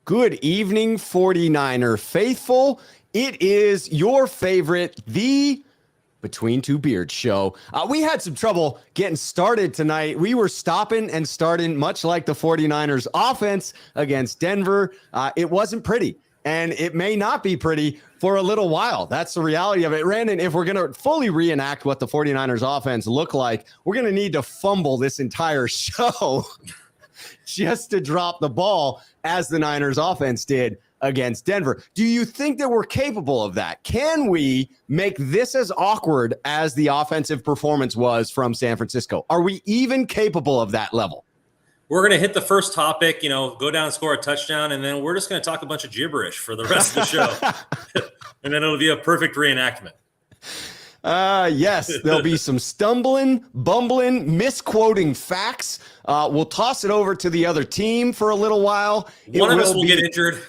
Good evening, 49er faithful. It is your favorite, the Between Two Beards show. We had some trouble getting started tonight. We were stopping and starting much like the 49ers offense against Denver. It wasn't pretty, and it may not be pretty for a little while. That's the reality of it. Randon, if we're going to fully reenact what the 49ers offense look like, we're going to need to fumble this entire show just to drop the ball as the Niners offense did against Denver. Do you think that we're capable of that? Can we make this as awkward as the offensive performance was from San Francisco? Are we even capable of that level? We're going to hit the first topic, go down and score a touchdown, and then we're just going to talk a bunch of gibberish for the rest of the show. And then it'll be a perfect reenactment. Yes, there'll be some stumbling, bumbling, misquoting facts. We'll toss it over to the other team for a little while. One of us will get injured.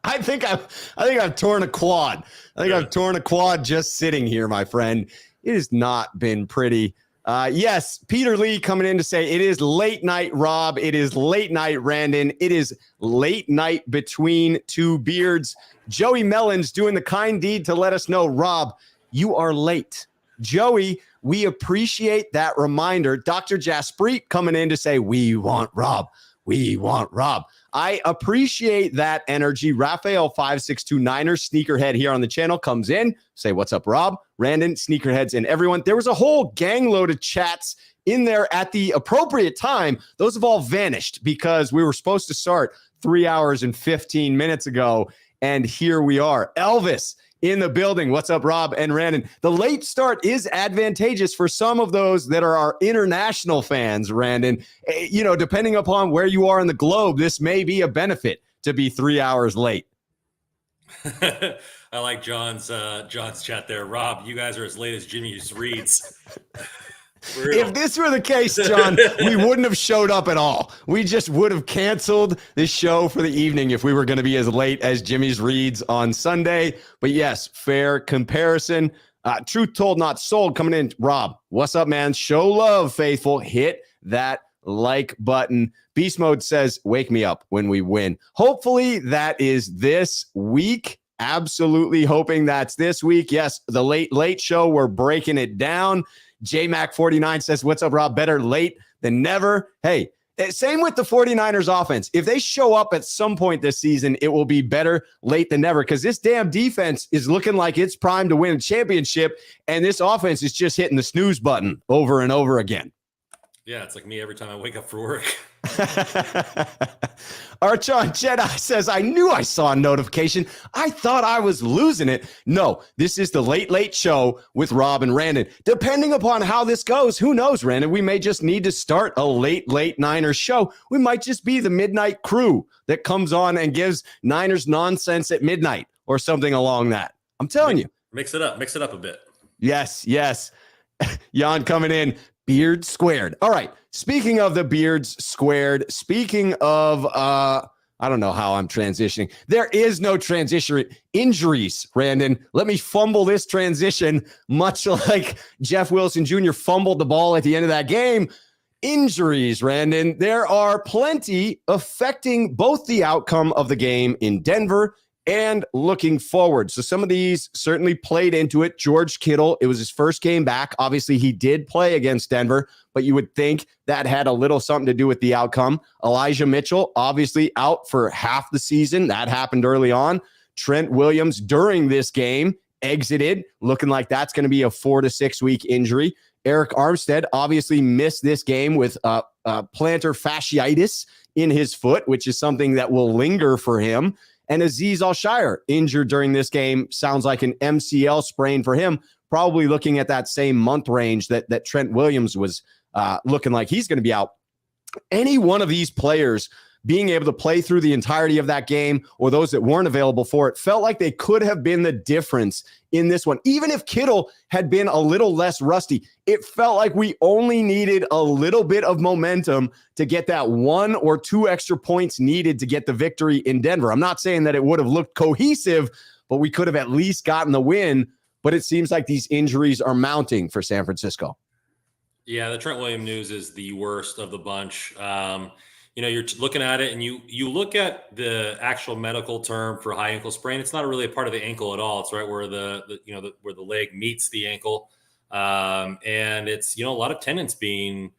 I think I've torn a quad. I've torn a quad just sitting here, my friend. It has not been pretty. Yes, Peter Lee coming in to say it is late night, Rob. It is late night, Randon. It is late night between two beards. Joey Mellon's doing the kind deed to let us know, Rob, you are late. Joey, we appreciate that reminder. Dr. Jaspreet coming in to say, we want Rob. We want Rob. I appreciate that energy. Raphael 5629er sneakerhead here on the channel comes in. Say, what's up, Rob? Randon, sneakerheads, and everyone. There was a whole gang load of chats in there at the appropriate time. Those have all vanished because we were supposed to start 3 hours and 15 minutes ago. And here we are. Elvis in the building. What's up, Rob and Randon? The late start is advantageous for some of those that are our international fans, Randon. Depending upon where you are in the globe, this may be a benefit to be 3 hours late. I like John's chat there. Rob, you guys are as late as Jimmy's reads. If this were the case, John, we wouldn't have showed up at all. We just would have canceled this show for the evening if we were going to be as late as Jimmy's reads on Sunday. But yes, fair comparison. Truth told, not sold coming in. Rob, what's up, man? Show love, faithful. Hit that like button. Beast Mode says, wake me up when we win. Hopefully that is this week. Absolutely hoping that's this week. Yes, the late show, we're breaking it down. JMac49 says, what's up, Rob? Better late than never. Hey, same with the 49ers offense. If they show up at some point this season, it will be better late than never because this damn defense is looking like it's primed to win a championship, and this offense is just hitting the snooze button over and over again. Yeah, it's like me every time I wake up for work. Archon Jedi says, I knew I saw a notification. I thought I was losing it. No, this is the late show with Rob and Randon. Depending upon how this goes, who knows, Randon? We may just need to start a late Niners show. We might just be the midnight crew that comes on and gives Niners nonsense at midnight or something along that. I'm telling you. Mix it up a bit. Yes. Jan coming in. Beard squared. All right. Speaking of the beards squared, speaking of, I don't know how I'm transitioning. There is no transition. Injuries, Randon. Let me fumble this transition, much like Jeff Wilson Jr. fumbled the ball at the end of that game. Injuries, Randon. There are plenty affecting both the outcome of the game in Denver and looking forward. So some of these certainly played into it. George Kittle, it was his first game back. Obviously, he did play against Denver, but you would think that had a little something to do with the outcome. Elijah Mitchell, obviously out for half the season. That happened early on. Trent Williams, during this game, exited, looking like that's going to be a 4 to 6 week injury. Eric Armstead obviously missed this game with plantar fasciitis in his foot, which is something that will linger for him. And Azeez Al-Shire injured during this game. Sounds like an MCL sprain for him. Probably looking at that same month range that Trent Williams was looking like he's going to be out. Any one of these players being able to play through the entirety of that game, or those that weren't available for it, felt like they could have been the difference in this one. Even if Kittle had been a little less rusty, it felt like we only needed a little bit of momentum to get that 1 or 2 extra points needed to get the victory in Denver. I'm not saying that it would have looked cohesive, but we could have at least gotten the win. But it seems like these injuries are mounting for San Francisco. Yeah, the Trent Williams news is the worst of the bunch. you're looking at it and you look at the actual medical term for high ankle sprain. It's not really a part of the ankle at all. It's right where where the leg meets the ankle. And it's, a lot of tendons being,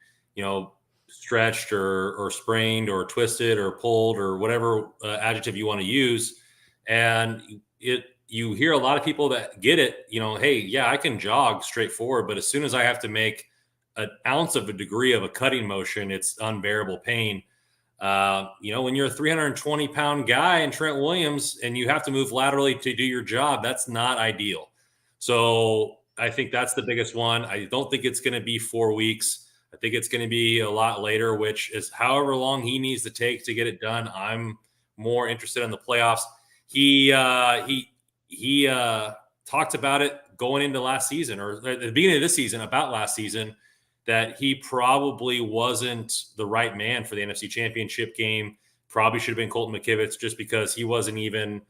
stretched or sprained or twisted or pulled or whatever adjective you want to use. And you hear a lot of people that get it, hey, yeah, I can jog straight forward, but as soon as I have to make an ounce of a degree of a cutting motion, it's unbearable pain. When you're a 320-pound guy in Trent Williams and you have to move laterally to do your job, that's not ideal. So I think that's the biggest one. I don't think it's going to be 4 weeks. I think it's going to be a lot later, which is however long he needs to take to get it done. I'm more interested in the playoffs. He talked about it going into last season or at the beginning of this season about last season, that he probably wasn't the right man for the NFC Championship game. Probably should have been Colton McKivitz just because he wasn't even,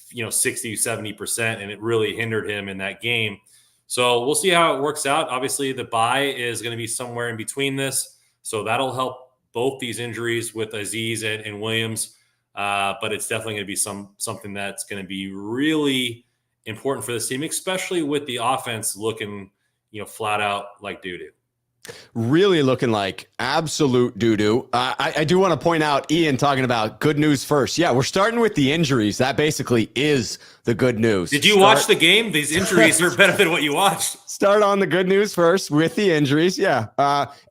60, 70%, and it really hindered him in that game. So we'll see how it works out. Obviously, the bye is going to be somewhere in between this. So that'll help both these injuries with Aziz and Williams. But it's definitely going to be something that's going to be really important for this team, especially with the offense looking, flat out like doo-doo. Really looking like absolute doo-doo. I do want to point out, Ian talking about good news first. Yeah, we're starting with the injuries. That basically is the good news. Did you watch the game? These injuries are better than what you watched. Start on the good news first with the injuries. Yeah.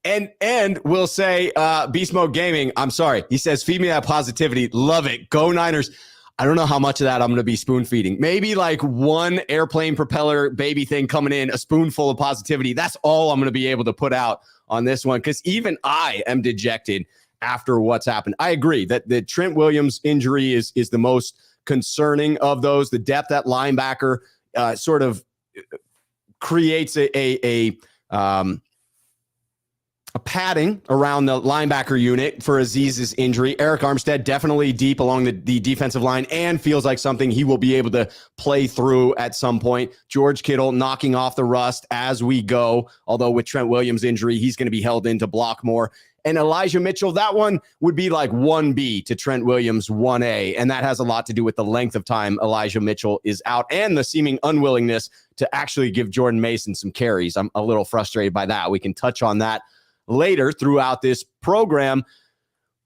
And we'll say Beast Mode Gaming, I'm sorry. He says, feed me that positivity. Love it. Go Niners. I don't know how much of that I'm going to be spoon feeding. Maybe like one airplane propeller baby thing coming in, a spoonful of positivity. That's all I'm going to be able to put out on this one, because even I am dejected after what's happened. I agree that the Trent Williams injury is the most concerning of those. The depth at linebacker sort of creates a padding around the linebacker unit for Aziz's injury. Eric Armstead definitely deep along the defensive line and feels like something he will be able to play through at some point. George Kittle knocking off the rust as we go, although with Trent Williams' injury, he's going to be held in to block more. And Elijah Mitchell, that one would be like 1B to Trent Williams 1A, and that has a lot to do with the length of time Elijah Mitchell is out and the seeming unwillingness to actually give Jordan Mason some carries. I'm a little frustrated by that. We can touch on that later throughout this program.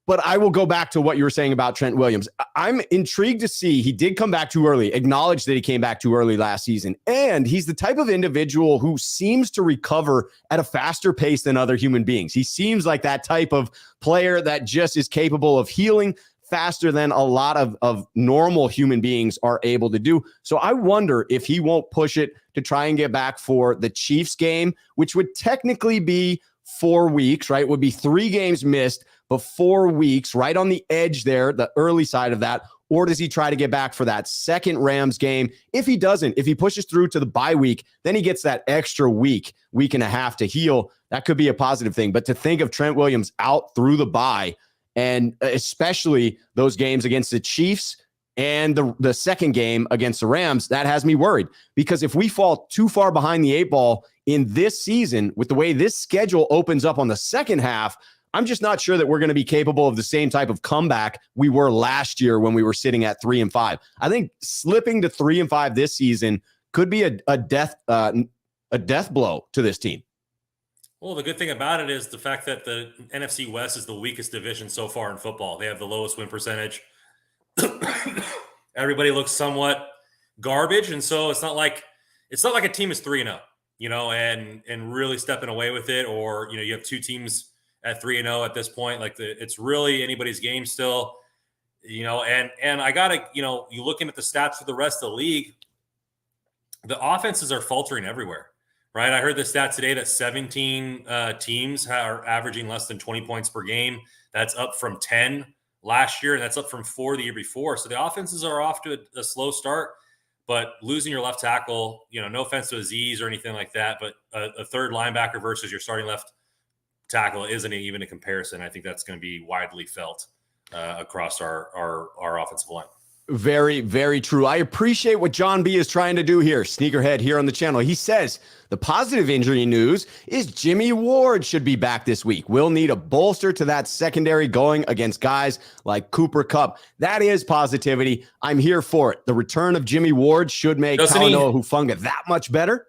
But I will go back to what you were saying about Trent Williams. I'm intrigued to see he did come back too early, acknowledge that he came back too early last season. And he's the type of individual who seems to recover at a faster pace than other human beings. He seems like that type of player that just is capable of healing faster than a lot of normal human beings are able to do. So I wonder if he won't push it to try and get back for the Chiefs game, which would technically be 4 weeks, right? Would be 3 games missed, but 4 weeks, right on the edge there, the early side of that. Or does he try to get back for that second Rams game? If he doesn't, if he pushes through to the bye week, then he gets that extra week and a half to heal. That could be a positive thing. But to think of Trent Williams out through the bye, and especially those games against the Chiefs and the second game against the Rams, that has me worried. Because if we fall too far behind the 8 ball in this season, with the way this schedule opens up on the second half, I'm just not sure that we're going to be capable of the same type of comeback we were last year when we were sitting at 3-5. I think slipping to 3-5 this season could be a death blow to this team. Well, the good thing about it is the fact that the NFC West is the weakest division so far in football. They have the lowest win percentage. Everybody looks somewhat garbage, and so it's not like a team is 3-0, and really stepping away with it, or you have 2 teams at 3-0 at this point. Like it's really anybody's game still, and I gotta, you looking at the stats for the rest of the league, the offenses are faltering everywhere, right? I heard the stat today that 17 teams are averaging less than 20 points per game. That's up from 10 last year, and that's up from 4 the year before. So the offenses are off to a slow start, but losing your left tackle, no offense to Aziz or anything like that, but a third linebacker versus your starting left tackle isn't even a comparison. I think that's going to be widely felt across our offensive line. Very, very true. I appreciate what John B is trying to do here. Sneakerhead here on the channel. He says the positive injury news is Jimmy Ward should be back this week. We'll need a bolster to that secondary going against guys like Cooper Kupp. That is positivity. I'm here for it. The return of Jimmy Ward should make Talanoa Hufanga that much better.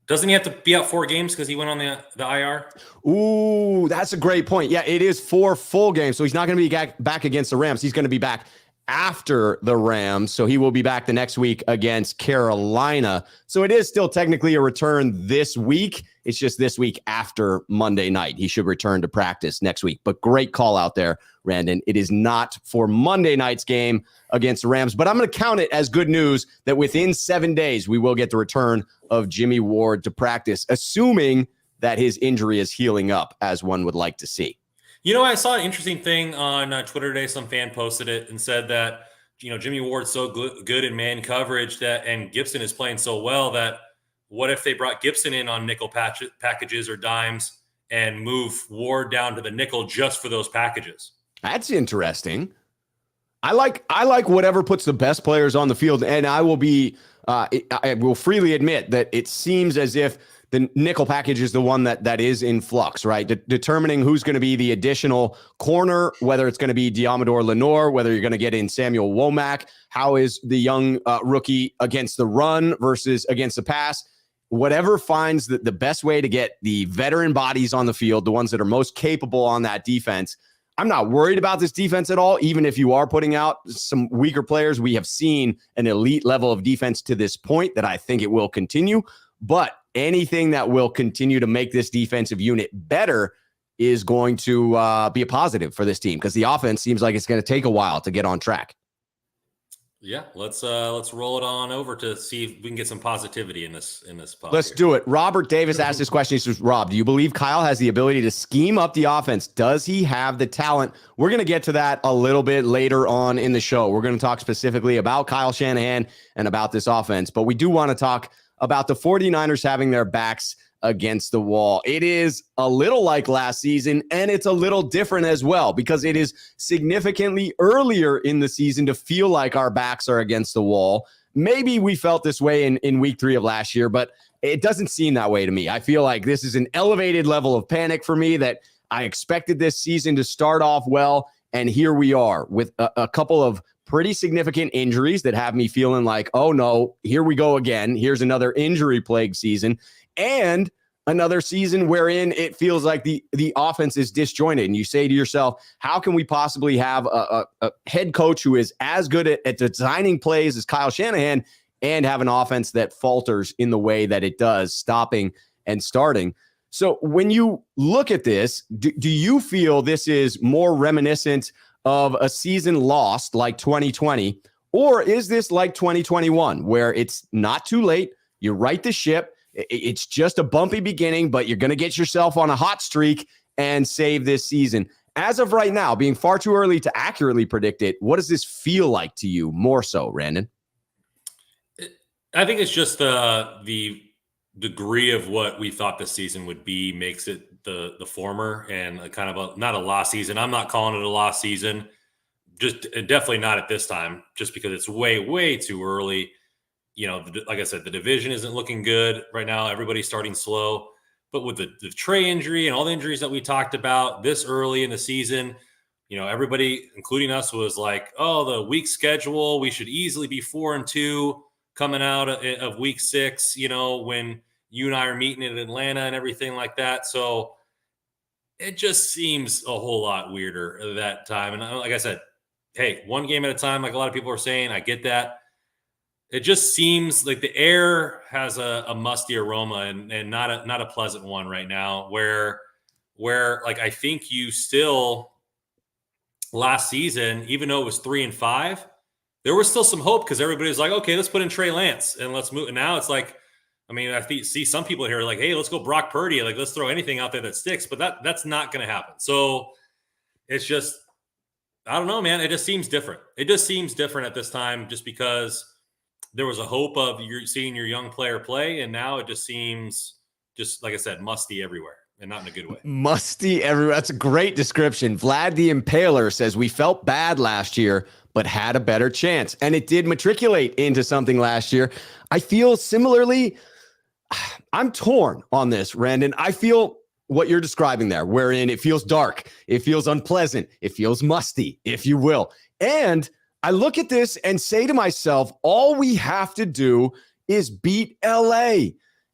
Doesn't he have to be out 4 games because he went on the IR? Ooh, that's a great point. Yeah, it is 4 full games. So he's not going to be back against the Rams. He's going to be back after the Rams. So he will be back the next week against Carolina. So it is still technically a return this week. It's just this week after Monday night. He should return to practice next week. But great call out there, Randon. It is not for Monday night's game against the Rams, but I'm going to count it as good news that within 7 days, we will get the return of Jimmy Ward to practice, assuming that his injury is healing up as one would like to see. You know, I saw an interesting thing on Twitter today. Some fan posted it and said that, you know, Jimmy Ward's so good in man coverage that, and Gibson is playing so well that what if they brought Gibson in on nickel packages or dimes and move Ward down to the nickel just for those packages? That's interesting. I like whatever puts the best players on the field, and I will freely admit that it seems as if the nickel package is the one that is in flux, right? Determining who's going to be the additional corner, whether it's going to be Diamador Lenore, whether you're going to get in Samuel Womack, how is the young rookie against the run versus against the pass? Whatever finds the best way to get the veteran bodies on the field, the ones that are most capable on that defense. I'm not worried about this defense at all, even if you are putting out some weaker players. We have seen an elite level of defense to this point that I think it will continue, but anything that will continue to make this defensive unit better is going to be a positive for this team because the offense seems like it's going to take a while to get on track. Yeah, let's roll it on over to see if we can get some positivity in this pod. Let's do it. Robert Davis asked this question. He says, Rob, do you believe Kyle has the ability to scheme up the offense? Does he have the talent? We're going to get to that a little bit later on in the show. We're going to talk specifically about Kyle Shanahan and about this offense, but we do want to talk about the 49ers having their backs against the wall. It is a little like last season, and it's a little different as well because it is significantly earlier in the season to feel like our backs are against the wall. Maybe we felt this way in week 3 of last year, but it doesn't seem that way to me. I feel like this is an elevated level of panic for me that I expected this season to start off well, and here we are with a couple of pretty significant injuries that have me feeling like, oh no, here we go again. Here's another injury-plagued season. And another season wherein it feels like the offense is disjointed. And you say to yourself, how can we possibly have a head coach who is as good at designing plays as Kyle Shanahan and have an offense that falters in the way that it does, stopping and starting? So when you look at this, do you feel this is more reminiscent of a season lost like 2020, or is this like 2021 where it's not too late, you right the ship, it's just a bumpy beginning, but you're going to get yourself on a hot streak and save this season? As of right now, being far too early to accurately predict it, what does this feel like to you more so, Randon? I think it's just the degree of what we thought this season would be makes it the former and a kind of not a lost season. I'm not calling it a lost season, just definitely not at this time, just because it's way too early. You know, like I said, the division isn't looking good right now. Everybody's starting slow, but with the Trey injury and all the injuries that we talked about this early in the season, you know, everybody, including us, was like, oh, the week schedule, we should easily be 4-2 coming out of week 6, you know, when you and I are meeting in Atlanta and everything like that. So it just seems a whole lot weirder at that time. And like I said, hey, one game at a time, like a lot of people are saying, I get that. It just seems like the air has a musty aroma and not a pleasant one right now where like, I think you still last season, even though it was 3-5, there was still some hope because everybody was like, okay, let's put in Trey Lance and let's move. And now it's like, I mean, I see some people here like, hey, let's go Brock Purdy. Like, let's throw anything out there that sticks, but that's not going to happen. So it's just, I don't know, man. It just seems different. It just seems different at this time just because there was a hope of seeing your young player play. And now it just seems just, like I said, musty everywhere. and not in a good way. Musty everywhere. That's a great description. Vlad the Impaler says, we felt bad last year, but had a better chance. And it did matriculate into something last year. I feel similarly. I'm torn on this, Randon. I feel what you're describing there, wherein it feels dark, it feels unpleasant, it feels musty, if you will. And I look at this and say to myself, all we have to do is beat LA.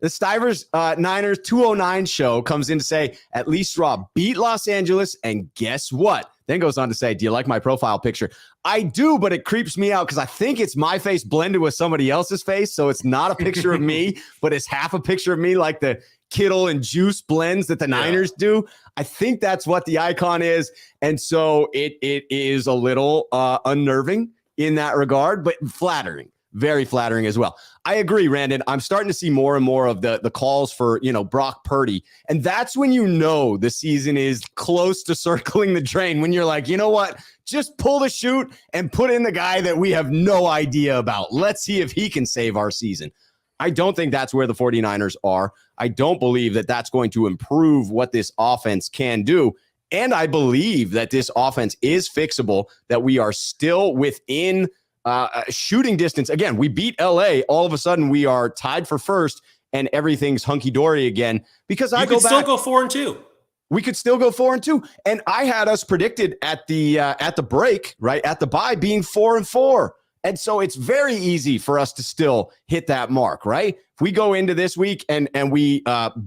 The Stivers Niners 209 show comes in to say, at least Rob beat Los Angeles. And guess what? Then goes on to say, do you like my profile picture? I do, but it creeps me out because I think it's my face blended with somebody else's face. So it's not a picture of me, but it's half a picture of me, like the Kittle and Juice blends that the Niners do. I think that's what the icon is. And so it is a little unnerving in that regard, but flattering. Very flattering as well. I agree, Randon. I'm starting to see more and more of the calls for, Brock Purdy. And that's when the season is close to circling the drain, when you're like, you know what? Just pull the chute and put in the guy that we have no idea about. Let's see if he can save our season. I don't think that's where the 49ers are. I don't believe that that's going to improve what this offense can do. And I believe that this offense is fixable, that we are still within shooting distance. Again, we beat LA. All of a sudden, we are tied for first, and everything's hunky dory again. Because I go back, still go 4-2. We could still go 4-2, and I had us predicted at the break, right at the bye, being 4-4, and so it's very easy for us to still hit that mark, right? If we go into this week and we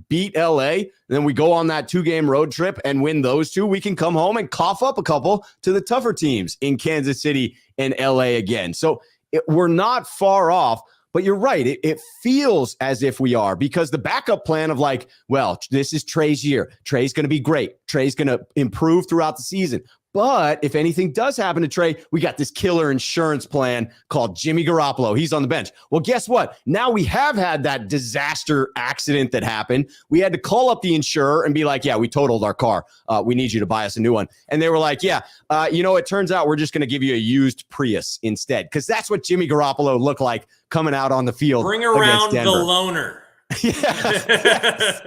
beat LA, then we go on that 2-game road trip and win those two, we can come home and cough up a couple to the tougher teams in Kansas City and LA again. So we're not far off, but you're right. It feels as if we are, because the backup plan of like, well, this is Trey's year. Trey's going to be great. Trey's going to improve throughout the season. But if anything does happen to Trey, we got this killer insurance plan called Jimmy Garoppolo. He's on the bench. Well, guess what? Now we have had that disaster accident that happened. We had to call up the insurer and be like, yeah, we totaled our car. We need you to buy us a new one. And they were like, yeah, it turns out we're just going to give you a used Prius instead, because that's what Jimmy Garoppolo looked like coming out on the field. Bring around the loaner. Yes.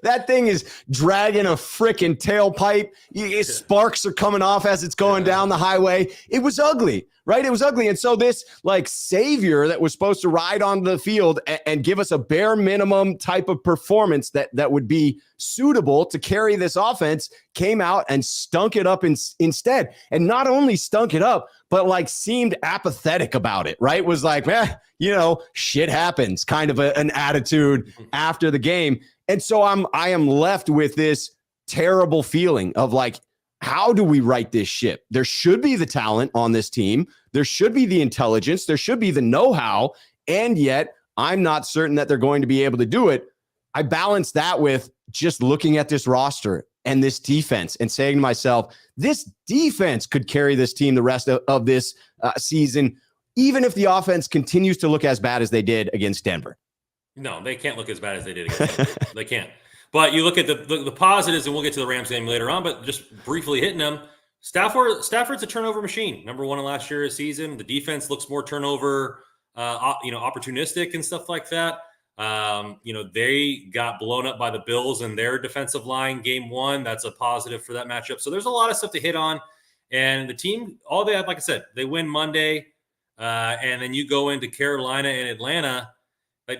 That thing is dragging a freaking tailpipe. Sparks are coming off as it's going down the highway. It was ugly, right? It was ugly. And so this like savior that was supposed to ride on the field and give us a bare minimum type of performance that would be suitable to carry this offense came out and stunk it up instead. And not only stunk it up, but like seemed apathetic about it, right? Was like, shit happens kind of an attitude after the game. And so I am left with this terrible feeling of like, how do we right this ship? There should be the talent on this team. There should be the intelligence. There should be the know-how. And yet I'm not certain that they're going to be able to do it. I balance that with just looking at this roster and this defense and saying to myself, this defense could carry this team the rest of this season, even if the offense continues to look as bad as they did against Denver. No, they can't look as bad as they did against Denver. They can't. But you look at the positives, and we'll get to the Rams game later on, but just briefly hitting them, Stafford's a turnover machine. Number one in last year's season. The defense looks more turnover, opportunistic and stuff like that. They got blown up by the Bills and their defensive line game one. That's a positive for that matchup. So there's a lot of stuff to hit on. And the team, all they have, like I said, they win Monday, and then you go into Carolina and Atlanta.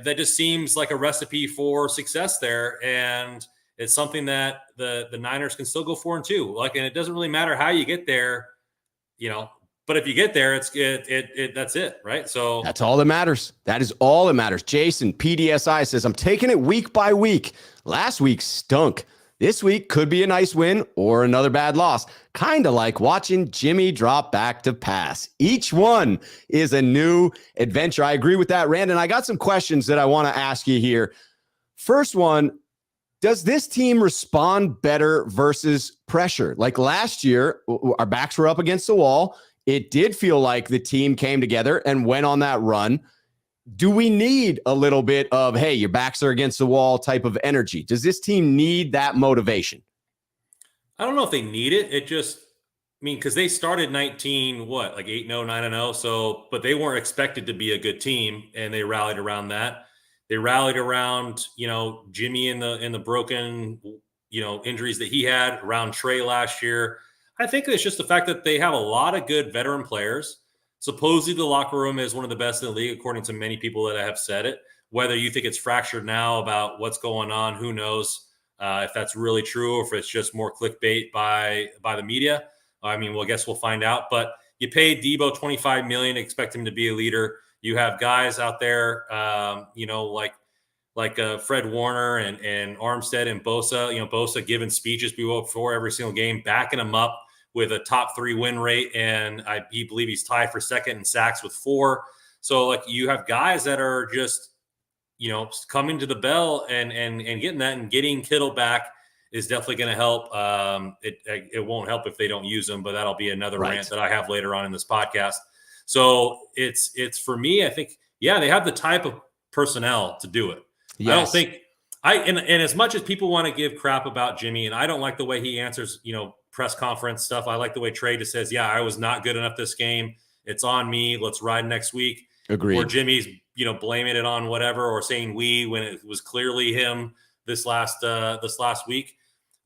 That just seems like a recipe for success there, and it's something that the Niners can still go 4-2. And it doesn't really matter how you get there, But if you get there, that's it, right? So that's all that matters. That is all that matters. Jason PDSI says, "I'm taking it week by week. Last week stunk. This week could be a nice win or another bad loss. Kind of like watching Jimmy drop back to pass. Each one is a new adventure." I agree with that, Rand. And I got some questions that I want to ask you here. First one, does this team respond better versus pressure? Like last year, our backs were up against the wall. It did feel like the team came together and went on that run. Do we need a little bit of, hey, your backs are against the wall type of energy? Does this team need that motivation? I don't know if they need it. It just, because they started 19, 8-0, 9-0. So, but they weren't expected to be a good team, and they rallied around that. They rallied around, Jimmy in the broken, injuries that he had, around Trey last year. I think it's just the fact that they have a lot of good veteran players. Supposedly the locker room is one of the best in the league, according to many people that have said it. Whether you think it's fractured now about what's going on, who knows if that's really true or if it's just more clickbait by the media. I mean, well, I guess we'll find out. But you paid Debo $25 million, expect him to be a leader. You have guys out there, like Fred Warner and Armstead and Bosa. Bosa giving speeches before every single game, backing him up with a top 3 win rate, and I believe he's tied for second in sacks with 4. So like you have guys that are just coming to the bell and getting that, and getting Kittle back is definitely going to help. It won't help if they don't use them, but that'll be another rant that I have later on in this podcast. So it's for me, I think, they have the type of personnel to do it. Yes. I don't think and as much as people want to give crap about Jimmy, and I don't like the way he answers, press conference stuff. I like the way Trey just says, I was not good enough this game. It's on me. Let's ride next week. Agreed. Or Jimmy's, blaming it on whatever, or saying we when it was clearly him this last week.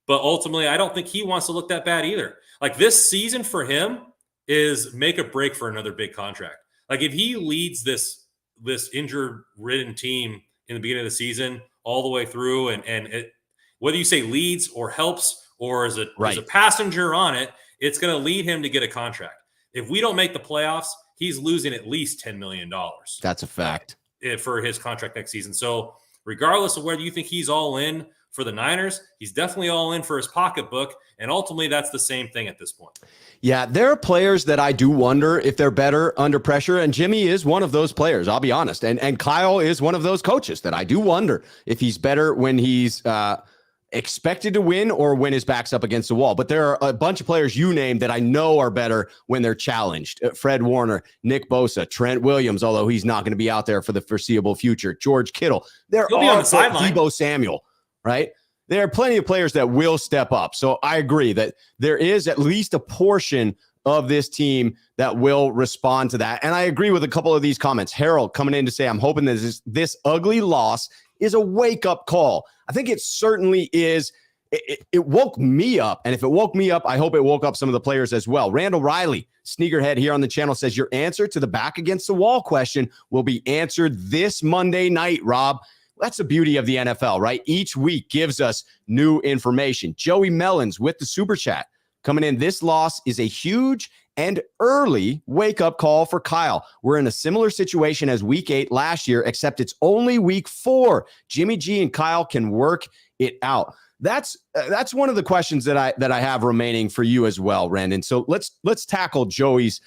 But ultimately, I don't think he wants to look that bad either. Like this season for him is make or break for another big contract. Like if he leads this injured-ridden team in the beginning of the season all the way through, and it, whether you say leads or helps or is a passenger on it, it's going to lead him to get a contract. If we don't make the playoffs, he's losing at least $10 million. That's a fact. For his contract next season. So regardless of whether you think he's all in for the Niners, he's definitely all in for his pocketbook. And ultimately, that's the same thing at this point. Yeah, there are players that I do wonder if they're better under pressure. And Jimmy is one of those players, I'll be honest. And Kyle is one of those coaches that I do wonder if he's better when he's expected to win or when his back's up against the wall. But there are a bunch of players you named that I know are better when they're challenged. Fred Warner, Nick Bosa, Trent Williams, although he's not going to be out there for the foreseeable future, George Kittle. He'll be on the sideline. Debo Samuel, right? There are plenty of players that will step up. So I agree that there is at least a portion of this team that will respond to that. And I agree with a couple of these comments. Harold coming in to say, I'm hoping that this ugly loss is a wake-up call. I think it certainly is. It woke me up. And if it woke me up, I hope it woke up some of the players as well. Randall Riley, sneakerhead here on the channel, says your answer to the back against the wall question will be answered this Monday night, Rob. That's the beauty of the NFL, right? Each week gives us new information. Joey Mellons with the super chat coming in. This loss is a huge and early wake-up call for Kyle. We're in a similar situation as week 8 last year, except it's only week 4. Jimmy G and Kyle can work it out. That's one of the questions that I have remaining for you as well, Randon. So let's tackle Joey's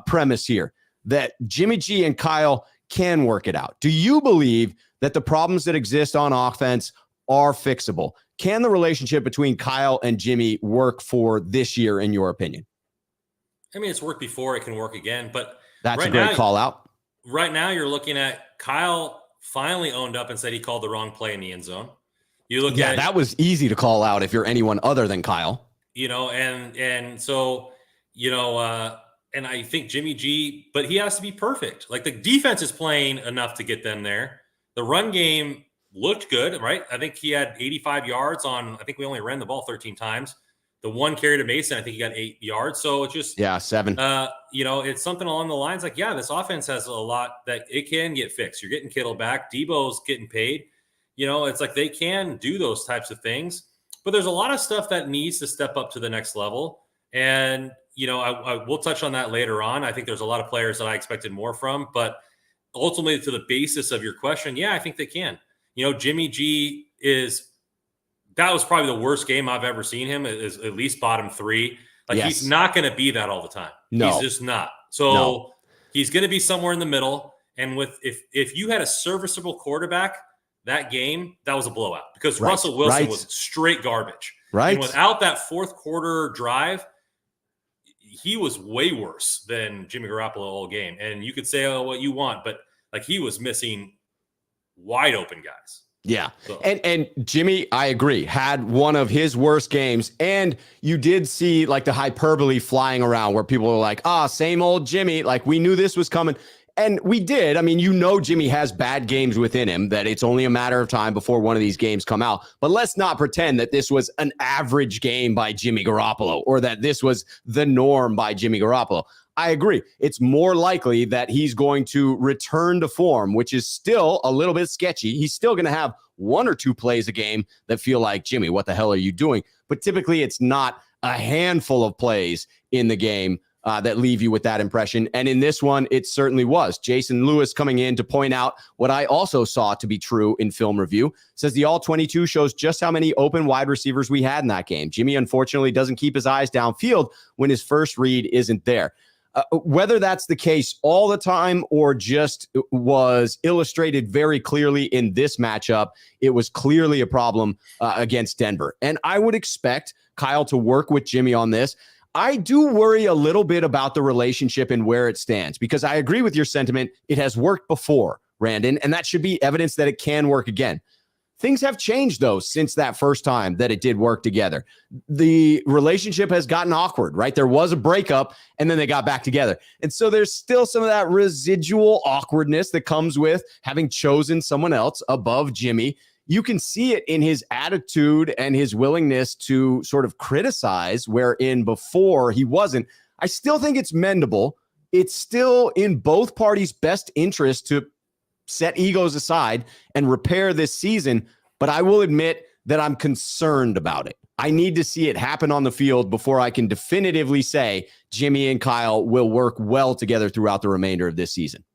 premise here that Jimmy G and Kyle can work it out. Do you believe that the problems that exist on offense are fixable? Can the relationship between Kyle and Jimmy work for this year, in your opinion? I mean, it's worked before. It can work again. But that's a great call out. Right now, you're looking at Kyle finally owned up and said he called the wrong play in the end zone. You look at that was easy to call out if you're anyone other than Kyle. And so, and I think Jimmy G, but he has to be perfect. Like the defense is playing enough to get them there. The run game looked good, right? I think he had 85 yards on, I think we only ran the ball 13 times. The one carry to Mason, I think he got 8 yards. So it's just, 7. It's something along the lines like, this offense has a lot that it can get fixed. You're getting Kittle back. Debo's getting paid. It's like they can do those types of things, but there's a lot of stuff that needs to step up to the next level. And, I will touch on that later on. I think there's a lot of players that I expected more from, but ultimately to the basis of your question, I think they can. Jimmy G that was probably the worst game I've ever seen him, is at least bottom 3. Like he's not going to be that all the time. No. He's just not. So he's going to be somewhere in the middle. And if you had a serviceable quarterback that game, that was a blowout because Russell Wilson was straight garbage. Right. And without that fourth quarter drive, he was way worse than Jimmy Garoppolo all game. And you could say what you want, but like he was missing wide open guys. Yeah. So. And Jimmy, I agree, had one of his worst games. And you did see like the hyperbole flying around where people were like, same old Jimmy. Like we knew this was coming. And we did. I mean, Jimmy has bad games within him, that it's only a matter of time before one of these games come out. But let's not pretend that this was an average game by Jimmy Garoppolo or that this was the norm by Jimmy Garoppolo. I agree. It's more likely that he's going to return to form, which is still a little bit sketchy. He's still going to have one or two plays a game that feel like, Jimmy, what the hell are you doing? But typically it's not a handful of plays in the game that leave you with that impression. And in this one, it certainly was. Jason Lewis coming in to point out what I also saw to be true in film review, says the all-22 shows just how many open wide receivers we had in that game. Jimmy, unfortunately, doesn't keep his eyes downfield when his first read isn't there. Whether that's the case all the time or just was illustrated very clearly in this matchup, it was clearly a problem against Denver. And I would expect Kyle to work with Jimmy on this. I do worry a little bit about the relationship and where it stands, because I agree with your sentiment. It has worked before, Randon, and that should be evidence that it can work again. Things have changed, though, since that first time that it did work together. The relationship has gotten awkward, right? There was a breakup, and then they got back together. And so there's still some of that residual awkwardness that comes with having chosen someone else above Jimmy. You can see it in his attitude and his willingness to sort of criticize, wherein before he wasn't. I still think it's mendable. It's still in both parties' best interest to set egos aside and repair this season. But I will admit that I'm concerned about it. I need to see it happen on the field before I can definitively say Jimmy and Kyle will work well together throughout the remainder of this season.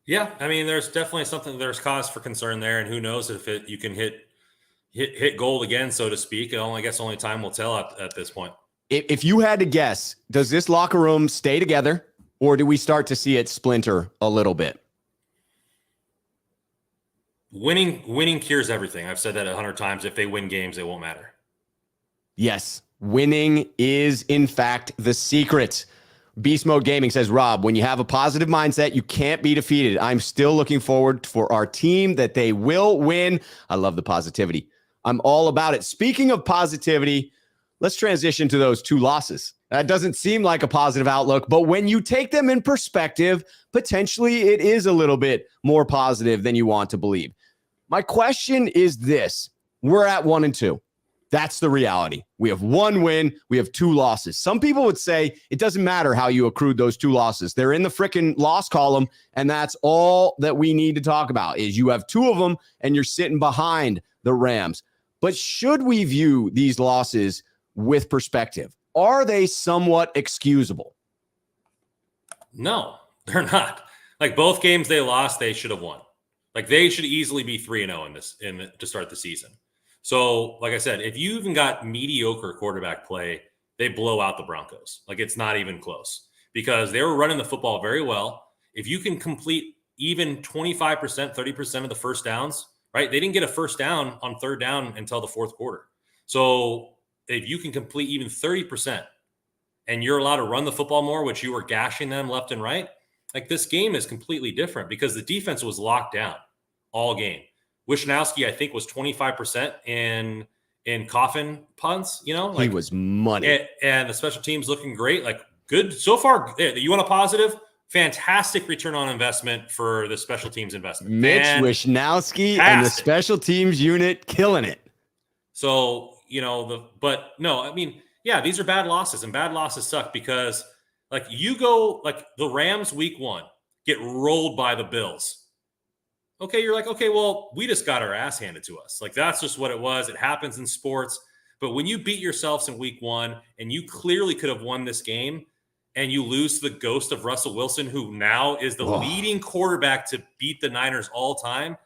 Yeah, I mean, there's definitely there's cause for concern there, and who knows if you can hit gold again, so to speak. I guess only time will tell at this point. If you had to guess, does this locker room stay together, or do we start to see it splinter a little bit? Winning cures everything. I've said that 100 times. If they win games, it won't matter. Yes, winning is, in fact, the secret. Beast Mode Gaming says, Rob, when you have a positive mindset, you can't be defeated. I'm still looking forward for our team that they will win. I love the positivity. I'm all about it. Speaking of positivity, let's transition to those two losses. That doesn't seem like a positive outlook, but when you take them in perspective, potentially it is a little bit more positive than you want to believe. My question is this. We're at 1-2. That's the reality. We have one win. We have two losses. Some people would say it doesn't matter how you accrued those two losses. They're in the freaking loss column, and that's all that we need to talk about is you have two of them, and you're sitting behind the Rams. But should we view these losses with perspective? Are they somewhat excusable? No, they're not. Like both games they lost, they should have won. Like they should easily be 3-0 to start the season. So, like I said, if you even got mediocre quarterback play, they blow out the Broncos. Like it's not even close because they were running the football very well. If you can complete even 25%, 30% of the first downs, right? They didn't get a first down on third down until the fourth quarter. So if you can complete even 30% and you're allowed to run the football more, which you were gashing them left and right, like this game is completely different because the defense was locked down all game. Wishnowski, I think, was 25% in coffin punts, he was money. And the special teams looking great, like good so far. You want a positive? Fantastic return on investment for the special teams investment. Mitch Wishnowski and the special teams unit killing it. So, but no, I mean, yeah, these are bad losses, and bad losses suck because like you go like the Rams week 1 get rolled by the Bills. Okay, you're like, okay, well, we just got our ass handed to us. Like, that's just what it was. It happens in sports. But when you beat yourselves in week 1 and you clearly could have won this game and you lose to the ghost of Russell Wilson, who now is the leading quarterback to beat the Niners all time,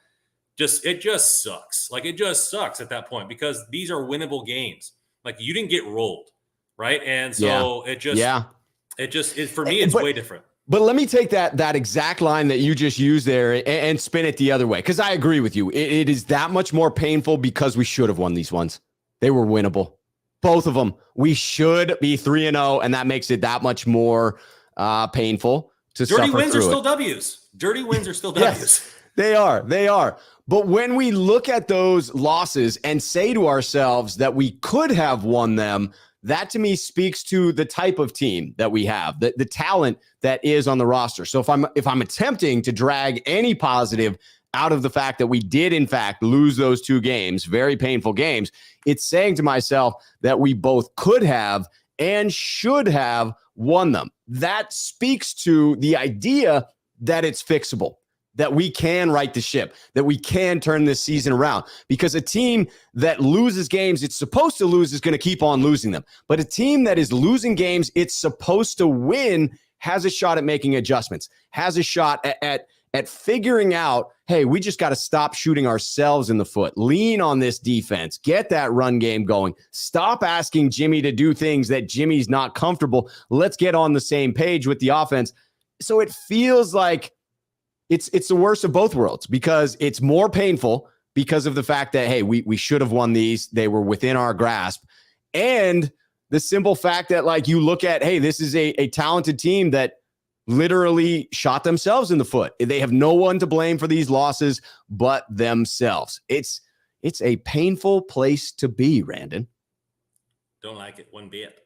it just sucks. Like, it just sucks at that point because these are winnable games. Like, you didn't get rolled, right? And so for me, it's way different. But let me take that exact line that you just used there and spin it the other way, because I agree with you. It is that much more painful because we should have won these ones. They were winnable. Both of them. We should be 3-0, and that makes it that much more painful to suffer through it. Dirty wins are still W's. Dirty wins are still W's. Yes, they are. But when we look at those losses and say to ourselves that we could have won them, that to me speaks to the type of team that we have, the talent that is on the roster. So if I'm attempting to drag any positive out of the fact that we did in fact lose those 2 games, very painful games, it's saying to myself that we both could have and should have won them. That speaks to the idea that it's fixable, that we can right the ship, that we can turn this season around, because a team that loses games it's supposed to lose is going to keep on losing them. But a team that is losing games it's supposed to win has a shot at making adjustments, has a shot at figuring out, hey, we just got to stop shooting ourselves in the foot, lean on this defense, get that run game going, stop asking Jimmy to do things that Jimmy's not comfortable. Let's get on the same page with the offense. So it feels like it's the worst of both worlds, because it's more painful because of the fact that, hey, we should have won these. They were within our grasp. And the simple fact that, like, you look at, hey, this is a talented team that literally shot themselves in the foot. They have no one to blame for these losses but themselves. It's a painful place to be, Randon. Don't like it one bit.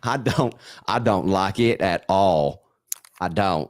I don't like it at all. I don't.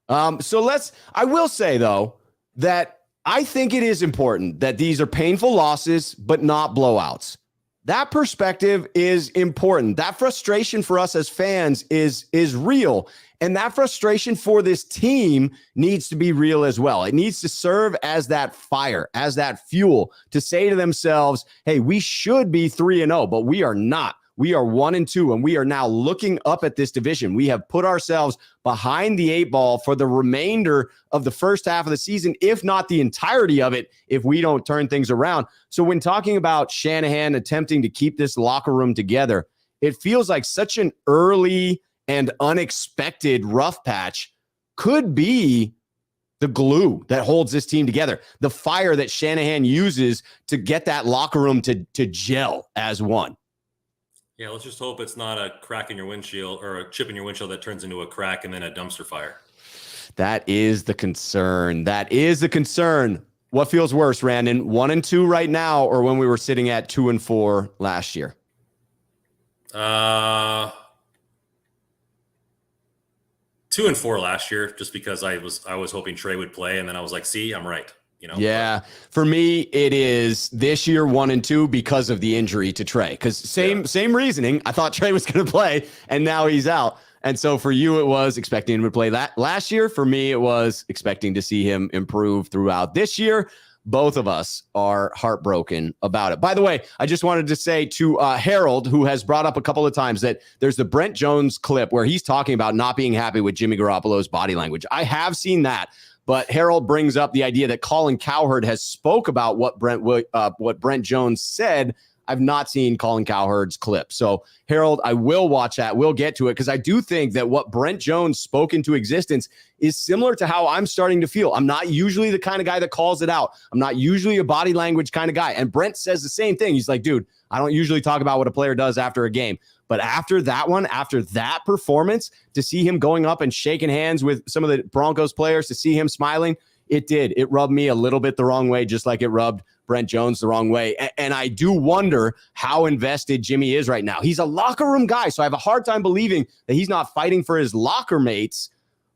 I will say though that I think it is important that these are painful losses, but not blowouts. That perspective is important. That frustration for us as fans is real. And that frustration for this team needs to be real as well. It needs to serve as that fire, as that fuel to say to themselves, hey, we should be 3-0, but we are not. We are 1-2, and we are now looking up at this division. We have put ourselves behind the 8 ball for the remainder of the first half of the season, if not the entirety of it, if we don't turn things around. So when talking about Shanahan attempting to keep this locker room together, it feels like such an early and unexpected rough patch could be the glue that holds this team together, the fire that Shanahan uses to get that locker room to gel as one. Yeah, let's just hope it's not a crack in your windshield or a chip in your windshield that turns into a crack and then a dumpster fire. That is the concern. That is the concern. What feels worse, Randon? 1-2 right now, or when we were sitting at 2-4 last year? 2-4 last year, just because I was hoping Trey would play, and then I was like, see, I'm right. You know? Yeah. For me, it is this year 1-2 because of the injury to Trey. Because same reasoning. I thought Trey was going to play, and now he's out. And so for you, it was expecting him to play that last year. For me, it was expecting to see him improve throughout this year. Both of us are heartbroken about it. By the way, I just wanted to say to Harold, who has brought up a couple of times that there's the Brent Jones clip where he's talking about not being happy with Jimmy Garoppolo's body language. I have seen that. But Harold brings up the idea that Colin Cowherd has spoke about what Brent Jones said. I've not seen Colin Cowherd's clip. So, Harold, I will watch that. We'll get to it, because I do think that what Brent Jones spoke into existence is similar to how I'm starting to feel. I'm not usually the kind of guy that calls it out. I'm not usually a body language kind of guy. And Brent says the same thing. He's like, dude, I don't usually talk about what a player does after a game. But after that one, after that performance, to see him going up and shaking hands with some of the Broncos players, to see him smiling, it rubbed me a little bit the wrong way, just like it rubbed Brent Jones the wrong way. And I do wonder how invested Jimmy is right now. He's a locker room guy, so I have a hard time believing that he's not fighting for his locker mates.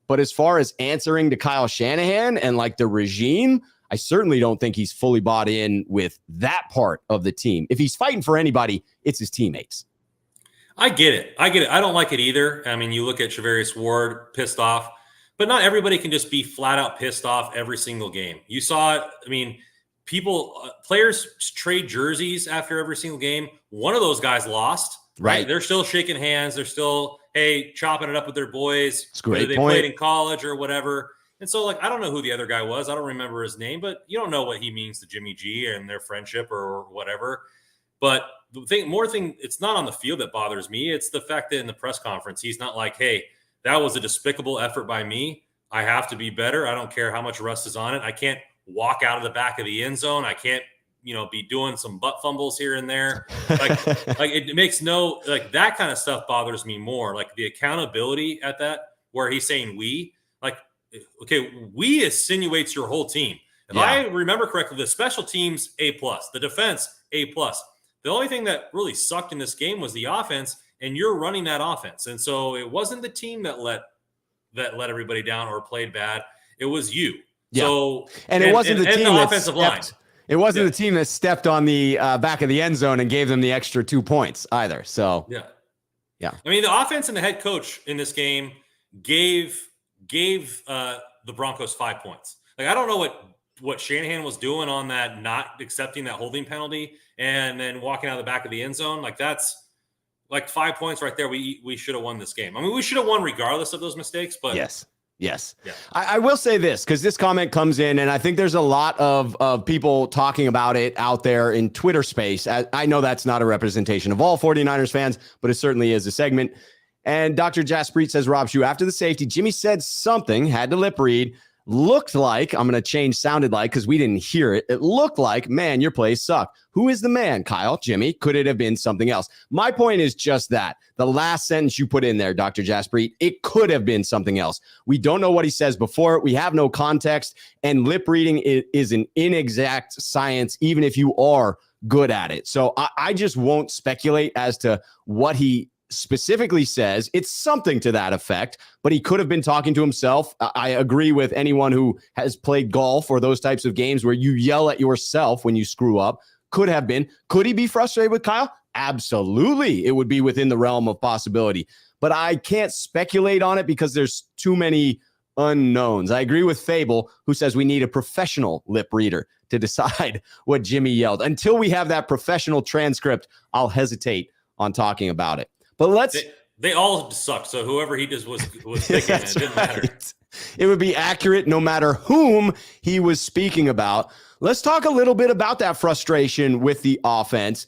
But as far as answering to Kyle Shanahan and like the regime, I certainly don't think he's fully bought in with that part of the team. If he's fighting for anybody, it's his teammates. I get it. I don't like it either. I mean, you look at Charvarius Ward pissed off, but not everybody can just be flat out pissed off every single game. You saw it. I mean, players trade jerseys after every single game. One of those guys lost. Right. They're still shaking hands. They're still, hey, chopping it up with their boys. It's a great they point. Played in college or whatever. And so, like, I don't know who the other guy was. I don't remember his name, but you don't know what he means to Jimmy G and their friendship or whatever. But the thing, it's not on the field that bothers me. It's the fact that in the press conference, he's not like, hey, that was a despicable effort by me. I have to be better. I don't care how much rust is on it. I can't walk out of the back of the end zone. I can't, be doing some butt fumbles here and there. Like it makes that kind of stuff bothers me more. Like the accountability at that, where he's saying we, like, okay, we insinuates your whole team. If I remember correctly, the special teams, A+, the defense, A+. The only thing that really sucked in this game was the offense, and you're running that offense. And so it wasn't the team that let everybody down or played bad. It was you. Yeah. So and it wasn't the team that offensive line. It wasn't the team that stepped on the back of the end zone and gave them the extra 2 points either. So yeah. I mean, the offense and the head coach in this game gave the Broncos 5 points. Like, I don't know what Shanahan was doing on that, not accepting that holding penalty and then walking out of the back of the end zone. Like, that's like 5 points right there. We should have won this game. I mean, we should have won regardless of those mistakes, but yes. Yeah. I will say this, because this comment comes in, and I think there's a lot of people talking about it out there in Twitter space. I know that's not a representation of all 49ers fans, but it certainly is a segment. And Dr. Jaspreet says, Rob Shue, after the safety, Jimmy said something, had to lip read, looked like, I'm going to change sounded like because we didn't hear it. It looked like, man, your plays suck. Who is the man, Kyle? Jimmy? Could it have been something else? My point is just that. The last sentence you put in there, Dr. Jaspreet, it could have been something else. We don't know what he says before it. We have no context. And lip reading is an inexact science, even if you are good at it. So I just won't speculate as to what he specifically says. It's something to that effect, but he could have been talking to himself. I agree with anyone who has played golf or those types of games where you yell at yourself when you screw up. Could have been. Could he be frustrated with Kyle? Absolutely. It would be within the realm of possibility, but I can't speculate on it because there's too many unknowns. I agree with Fable, who says we need a professional lip reader to decide what Jimmy yelled. Until we have that professional transcript, I'll hesitate on talking about it. But they all sucked. So whoever he just was picking, it didn't matter. It would be accurate no matter whom he was speaking about. Let's talk a little bit about that frustration with the offense.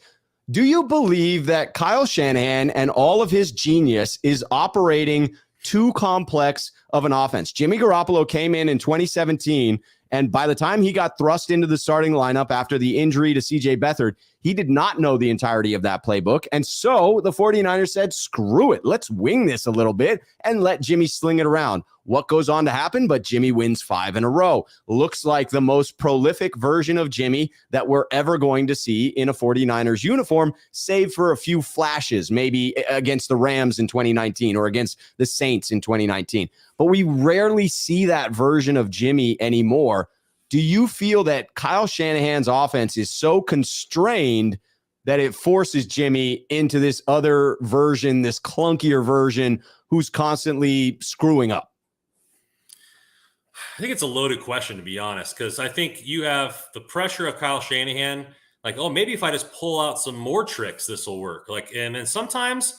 Do you believe that Kyle Shanahan and all of his genius is operating too complex of an offense? Jimmy Garoppolo came in 2017, and by the time he got thrust into the starting lineup after the injury to CJ Beathard, he did not know the entirety of that playbook. And so the 49ers said, screw it. Let's wing this a little bit and let Jimmy sling it around. What goes on to happen? But Jimmy wins 5 in a row. Looks like the most prolific version of Jimmy that we're ever going to see in a 49ers uniform, save for a few flashes, maybe against the Rams in 2019 or against the Saints in 2019. But we rarely see that version of Jimmy anymore. Do you feel that Kyle Shanahan's offense is so constrained that it forces Jimmy into this other version, this clunkier version, who's constantly screwing up? I think it's a loaded question, to be honest, because I think you have the pressure of Kyle Shanahan, like, oh, maybe if I just pull out some more tricks, this will work. Like, and then sometimes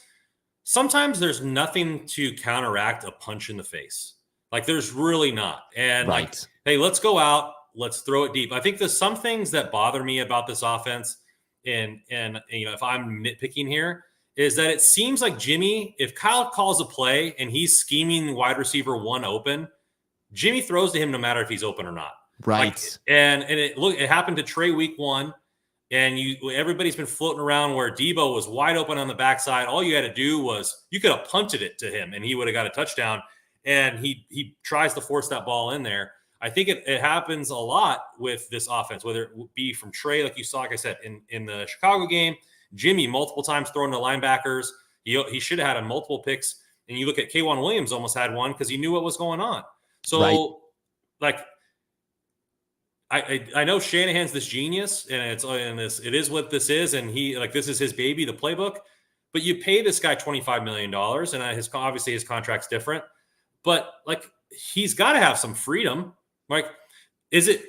there's nothing to counteract a punch in the face. Like, there's really not. And right. Like, hey, let's go out, let's throw it deep. I think there's some things that bother me about this offense, and you know, if I'm nitpicking here, is that it seems like Jimmy, if Kyle calls a play and he's scheming wide receiver 1 open, Jimmy throws to him no matter if he's open or not. Right. Like, and it happened to Trey week 1, and everybody's been floating around where Debo was wide open on the backside. All you had to do was you could have punted it to him and he would have got a touchdown. And he tries to force that ball in there. I think it happens a lot with this offense, whether it be from Trey, like you saw, like I said, in the Chicago game, Jimmy multiple times throwing to linebackers. He should have had multiple picks. And you look at K'Wan Williams almost had one because he knew what was going on. So, right. Like, I know Shanahan's this genius, and it is what this is, and this is his baby, the playbook. But you pay this guy $25 million, and obviously his contract's different. But like, he's got to have some freedom. Like, is it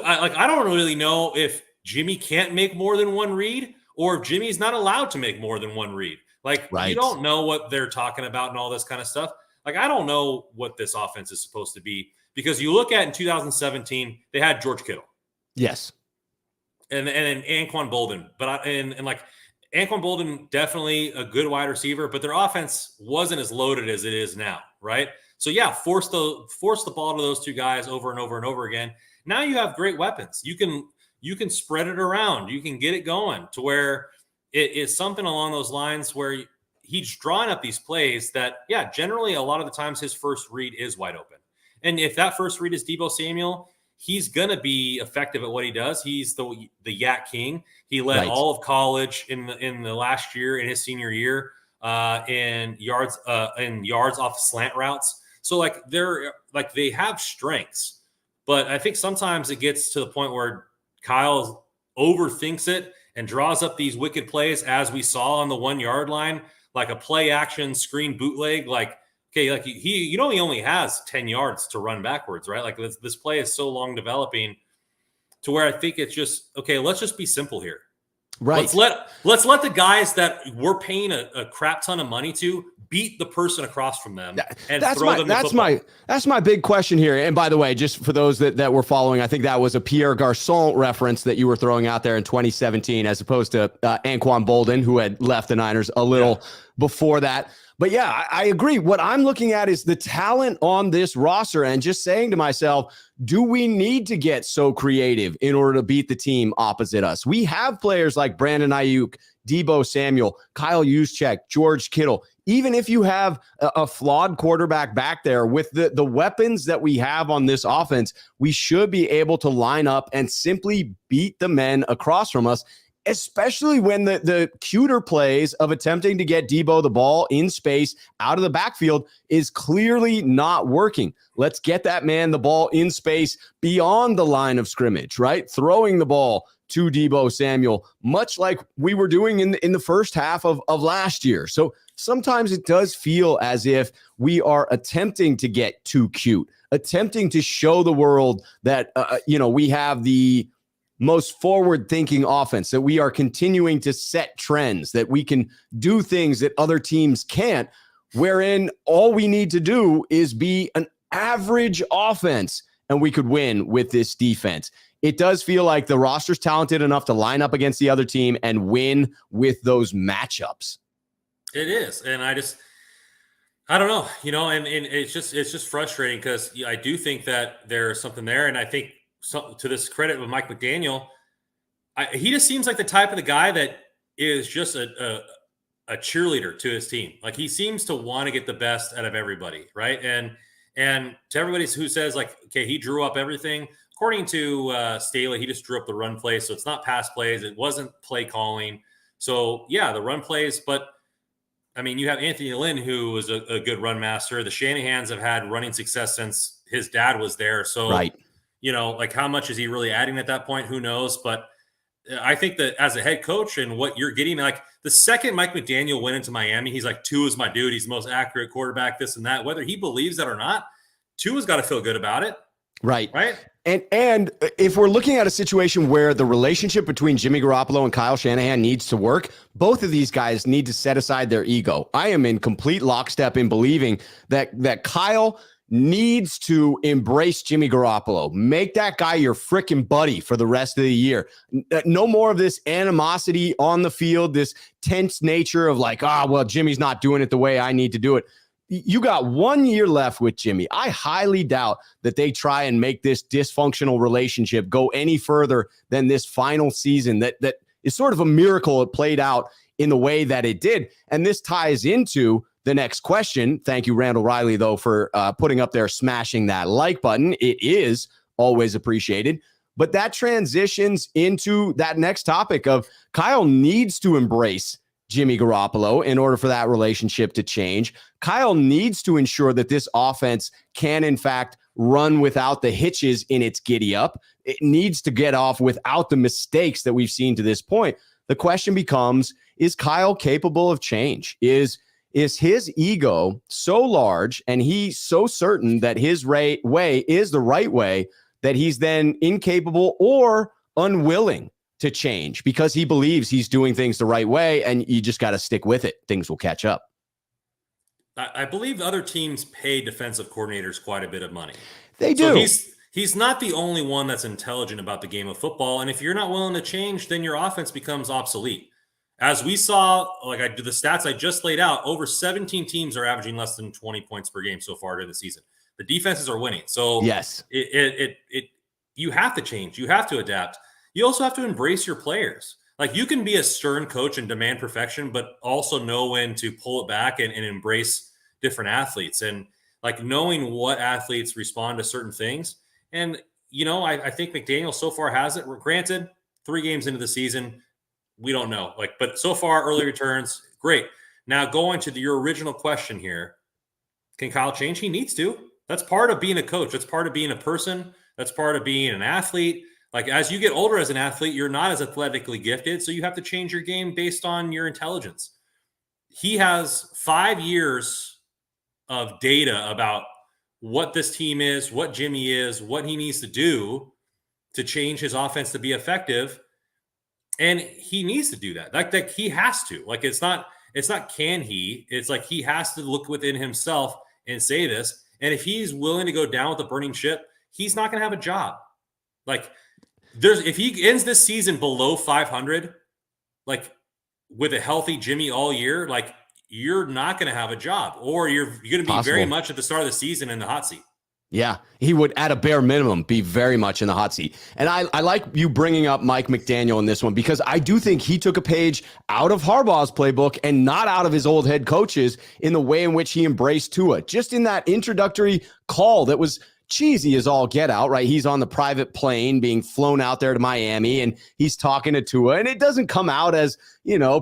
I don't really know if Jimmy can't make more than one read, or if Jimmy's not allowed to make more than one read. Like, right. You don't know what they're talking about and all this kind of stuff. Like, I don't know what this offense is supposed to be, because you look at in 2017, they had George Kittle. Yes. And Anquan Bolden. But like, Anquan Bolden, definitely a good wide receiver, but their offense wasn't as loaded as it is now, right? So yeah, force the ball to those two guys over and over and over again. Now you have great weapons. You can spread it around. You can get it going to where it is something along those lines where he's drawing up these plays that, yeah, generally a lot of the times his first read is wide open. And if that first read is Debo Samuel, he's going to be effective at what he does. He's the Yak King. He led Right. all of college in the last year, in his senior year, in yards off slant routes. So like they have strengths, but I think sometimes it gets to the point where Kyle overthinks it and draws up these wicked plays, as we saw on the 1 yard line, like a play action screen bootleg. Like, okay, like he only has 10 yards to run backwards, right? Like this play is so long developing to where I think it's just, okay, let's just be simple here. Right. Let's let the guys that we're paying a crap ton of money to beat the person across from them and throw them the football. That's my big question here. And by the way, just for those that were following, I think that was a Pierre Garçon reference that you were throwing out there in 2017, as opposed to Anquan Bolden, who had left the Niners a little before that. But yeah, I agree. What I'm looking at is the talent on this roster and just saying to myself, do we need to get so creative in order to beat the team opposite us? We have players like Brandon Ayuk, Deebo Samuel, Kyle Juszczyk, George Kittle. Even if you have a flawed quarterback back there, with the weapons that we have on this offense, we should be able to line up and simply beat the men across from us, especially when the cuter plays of attempting to get Deebo the ball in space out of the backfield is clearly not working. Let's get that man the ball in space beyond the line of scrimmage, right? Throwing the ball to Deebo Samuel, much like we were doing in the first half of last year. So sometimes it does feel as if we are attempting to get too cute, attempting to show the world that, we have the most forward-thinking offense, that we are continuing to set trends, that we can do things that other teams can't, wherein all we need to do is be an average offense, and we could win with this defense. It does feel like the roster's talented enough to line up against the other team and win with those matchups. It is. And I don't know, and it's just frustrating, because I do think that there's something there. And I think, to this credit of Mike McDaniel, he just seems like the type of the guy that is just a cheerleader to his team. Like, he seems to want to get the best out of everybody, right? And to everybody who says, like, okay, he drew up everything, according to Staley, he just drew up the run plays, so it's not pass plays, it wasn't play calling. So yeah, the run plays, but I mean, you have Anthony Lynn, who was a good run master. The Shanahans have had running success since his dad was there. So right. Like, how much is he really adding at that point? Who knows? But I think that as a head coach and what you're getting, like, the second Mike McDaniel went into Miami, he's like, Tua's my dude. He's the most accurate quarterback, this and that. Whether he believes that or not, Tua's got to feel good about it. Right. Right. And if we're looking at a situation where the relationship between Jimmy Garoppolo and Kyle Shanahan needs to work, both of these guys need to set aside their ego. I am in complete lockstep in believing that Kyle needs to embrace Jimmy Garoppolo. Make that guy your freaking buddy for the rest of the year. No more of this animosity on the field, this tense nature of like, well, Jimmy's not doing it the way I need to do it. You got 1 year left with Jimmy. I highly doubt that they try and make this dysfunctional relationship go any further than this final season that is sort of a miracle it played out in the way that it did. And this ties into the next question. Thank you, Randall Riley, though, for putting up there, smashing that like button. It is always appreciated. But that transitions into that next topic of Kyle needs to embrace Jimmy Garoppolo in order for that relationship to change. Kyle needs to ensure that this offense can, in fact, run without the hitches in its giddy up. It needs to get off without the mistakes that we've seen to this point. The question becomes, is Kyle capable of change? Is his ego so large and he's so certain that his way is the right way that he's then incapable or unwilling to change because he believes he's doing things the right way, and you just got to stick with it. Things will catch up. I believe other teams pay defensive coordinators quite a bit of money. They do. So he's not the only one that's intelligent about the game of football. And if you're not willing to change, then your offense becomes obsolete. As we saw, like I do the stats I just laid out, over 17 teams are averaging less than 20 points per game so far during the season. The defenses are winning. So yes, you have to change. You have to adapt. You also have to embrace your players. Like, you can be a stern coach and demand perfection, but also know when to pull it back and embrace different athletes, and like knowing what athletes respond to certain things. And I think McDaniel so far has it. Granted, 3 games into the season, we don't know. But so far, early returns, great. Now, going to your original question here, can Kyle change? He needs to. That's part of being a coach. That's part of being a person. That's part of being an athlete. Like, as you get older as an athlete, you're not as athletically gifted, so you have to change your game based on your intelligence. He has 5 years of data about what this team is, what Jimmy is, what he needs to do to change his offense to be effective. And he needs to do that. Like he has to. Like, it's not can he, it's like he has to look within himself and say this. And if he's willing to go down with a burning ship, he's not going to have a job. Like, if he ends this season below 500, like with a healthy Jimmy all year, like, you're not going to have a job, or you're going to be very much at the start of the season in the hot seat. Yeah, he would, at a bare minimum, be very much in the hot seat. And I like you bringing up Mike McDaniel in this one, because I do think he took a page out of Harbaugh's playbook and not out of his old head coaches in the way in which he embraced Tua. Just in that introductory call that was cheesy as all get out, right? He's on the private plane being flown out there to Miami, and he's talking to Tua, and it doesn't come out as,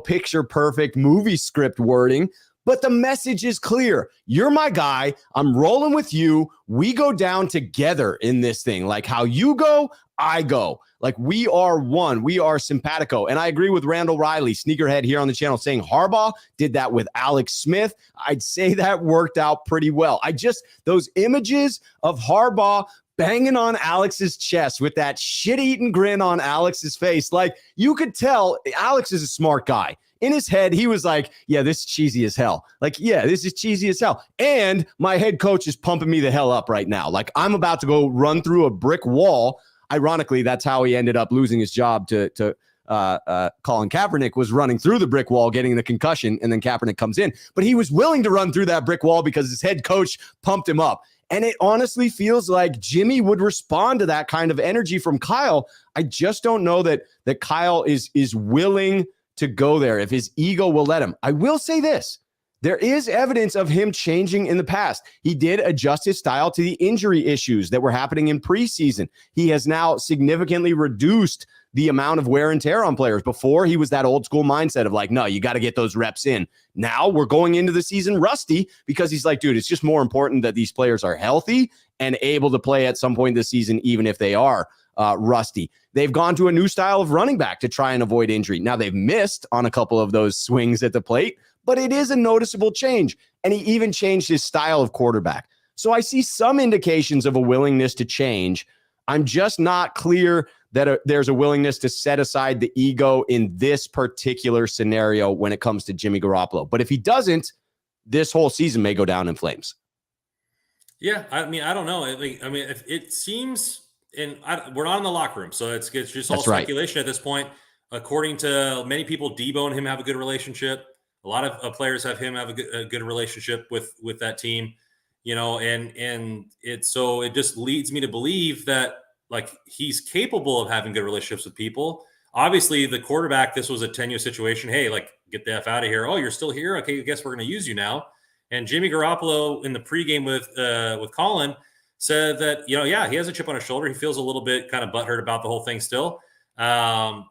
picture perfect movie script wording. But the message is clear. You're my guy. I'm rolling with you. We go down together in this thing. Like, how you go, I go. Like, we are one. We are simpatico. And I agree with Randall Riley, sneakerhead here on the channel, saying Harbaugh did that with Alex Smith. I'd say that worked out pretty well. Those images of Harbaugh banging on Alex's chest with that shit-eating grin on Alex's face. Like, you could tell Alex is a smart guy. In his head, he was like, yeah, this is cheesy as hell. Like, yeah, this is cheesy as hell. And my head coach is pumping me the hell up right now. Like, I'm about to go run through a brick wall. Ironically, that's how he ended up losing his job to Colin Kaepernick, was running through the brick wall, getting the concussion, and then Kaepernick comes in. But he was willing to run through that brick wall because his head coach pumped him up. And it honestly feels like Jimmy would respond to that kind of energy from Kyle. I just don't know that Kyle is willing to go there, if his ego will let him. I will say this. There is evidence of him changing in the past. He did adjust his style to the injury issues that were happening in preseason. He has now significantly reduced the amount of wear and tear on players. Before, he was that old school mindset of like, no, you got to get those reps in. Now we're going into the season rusty, because he's like, dude, it's just more important that these players are healthy and able to play at some point this season, even if they are rusty. They've gone to a new style of running back to try and avoid injury. Now, they've missed on a couple of those swings at the plate, but it is a noticeable change. And he even changed his style of quarterback. So I see some indications of a willingness to change. I'm just not clear that there's a willingness to set aside the ego in this particular scenario when it comes to Jimmy Garoppolo. But if he doesn't, this whole season may go down in flames. Yeah, I mean, I don't know. If it seems, and we're not in the locker room, so it's just all speculation at this point. According to many people, Debo and him have a good relationship. A lot of players have a good relationship with that team, and it just leads me to believe that, like, he's capable of having good relationships with people. Obviously, the quarterback, this was a tenuous situation. Hey, like, get the F out of here. Oh, you're still here? Okay, I guess we're going to use you now. And Jimmy Garoppolo in the pregame with Colin said that, he has a chip on his shoulder. He feels a little bit kind of butthurt about the whole thing still. But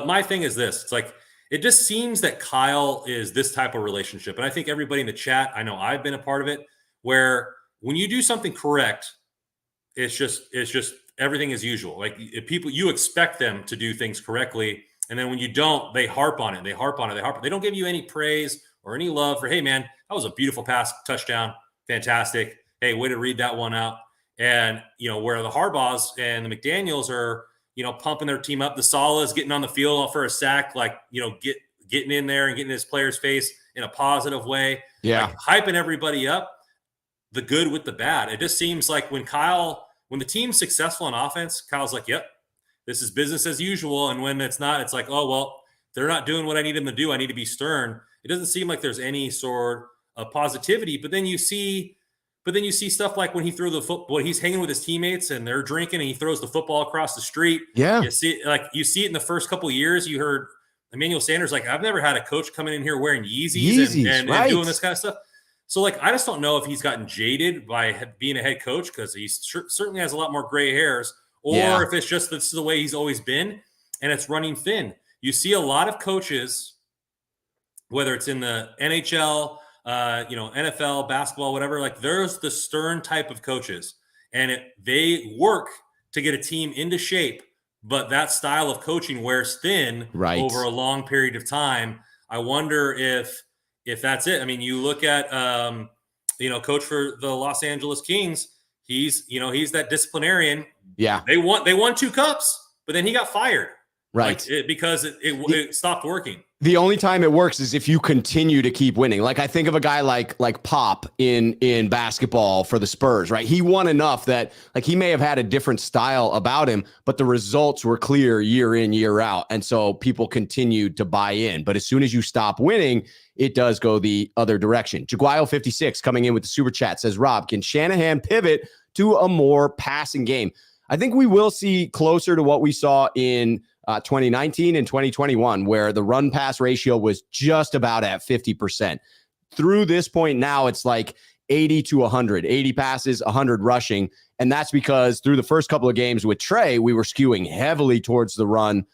my thing is this. It's like, it just seems that Kyle is this type of relationship. And I think everybody in the chat, I know I've been a part of it, where when you do something correct, it's just everything as usual. Like, if people, you expect them to do things correctly. And then when you don't, they harp on it. They don't give you any praise or any love for, hey, man, that was a beautiful pass, touchdown, fantastic. Hey, way to read that one out. And, where the Harbaughs and the McDaniels are, pumping their team up. The Salah's getting on the field for a sack, like, getting in there and getting his player's face in a positive way. Yeah. Like, hyping everybody up, the good with the bad. It just seems like when the team's successful on offense, Kyle's like, yep, this is business as usual. And when it's not, it's like, oh, well, they're not doing what I need them to do. I need to be stern. It doesn't seem like there's any sort of positivity. But then you see stuff like when he threw the football, he's hanging with his teammates and they're drinking and he throws the football across the street. Yeah. You see it in the first couple of years. You heard Emmanuel Sanders, like, I've never had a coach coming in here wearing Yeezys and doing this kind of stuff. So, like, I just don't know if he's gotten jaded by being a head coach because he certainly has a lot more gray hairs, or if it's just this is the way he's always been and it's running thin. You see a lot of coaches, whether it's in the NHL, NFL, basketball, whatever, like there's the stern type of coaches, and they work to get a team into shape, but that style of coaching wears thin over a long period of time. I wonder if that's it. I mean, you look at coach for the Los Angeles Kings. He's that disciplinarian. Yeah, they won 2 cups, but then he got fired, right? Because it stopped working. The only time it works is if you continue to keep winning. Like I think of a guy like Pop in basketball for the Spurs, right? He won enough that like he may have had a different style about him, but the results were clear year in, year out. And so people continued to buy in. But as soon as you stop winning, it does go the other direction. Jaguile56 coming in with the super chat says, Rob, can Shanahan pivot to a more passing game? I think we will see closer to what we saw in 2019 and 2021, where the run pass ratio was just about at 50%. Through this point now, it's like 80 to 100, 80 passes, 100 rushing. And that's because through the first couple of games with Trey, we were skewing heavily towards the run.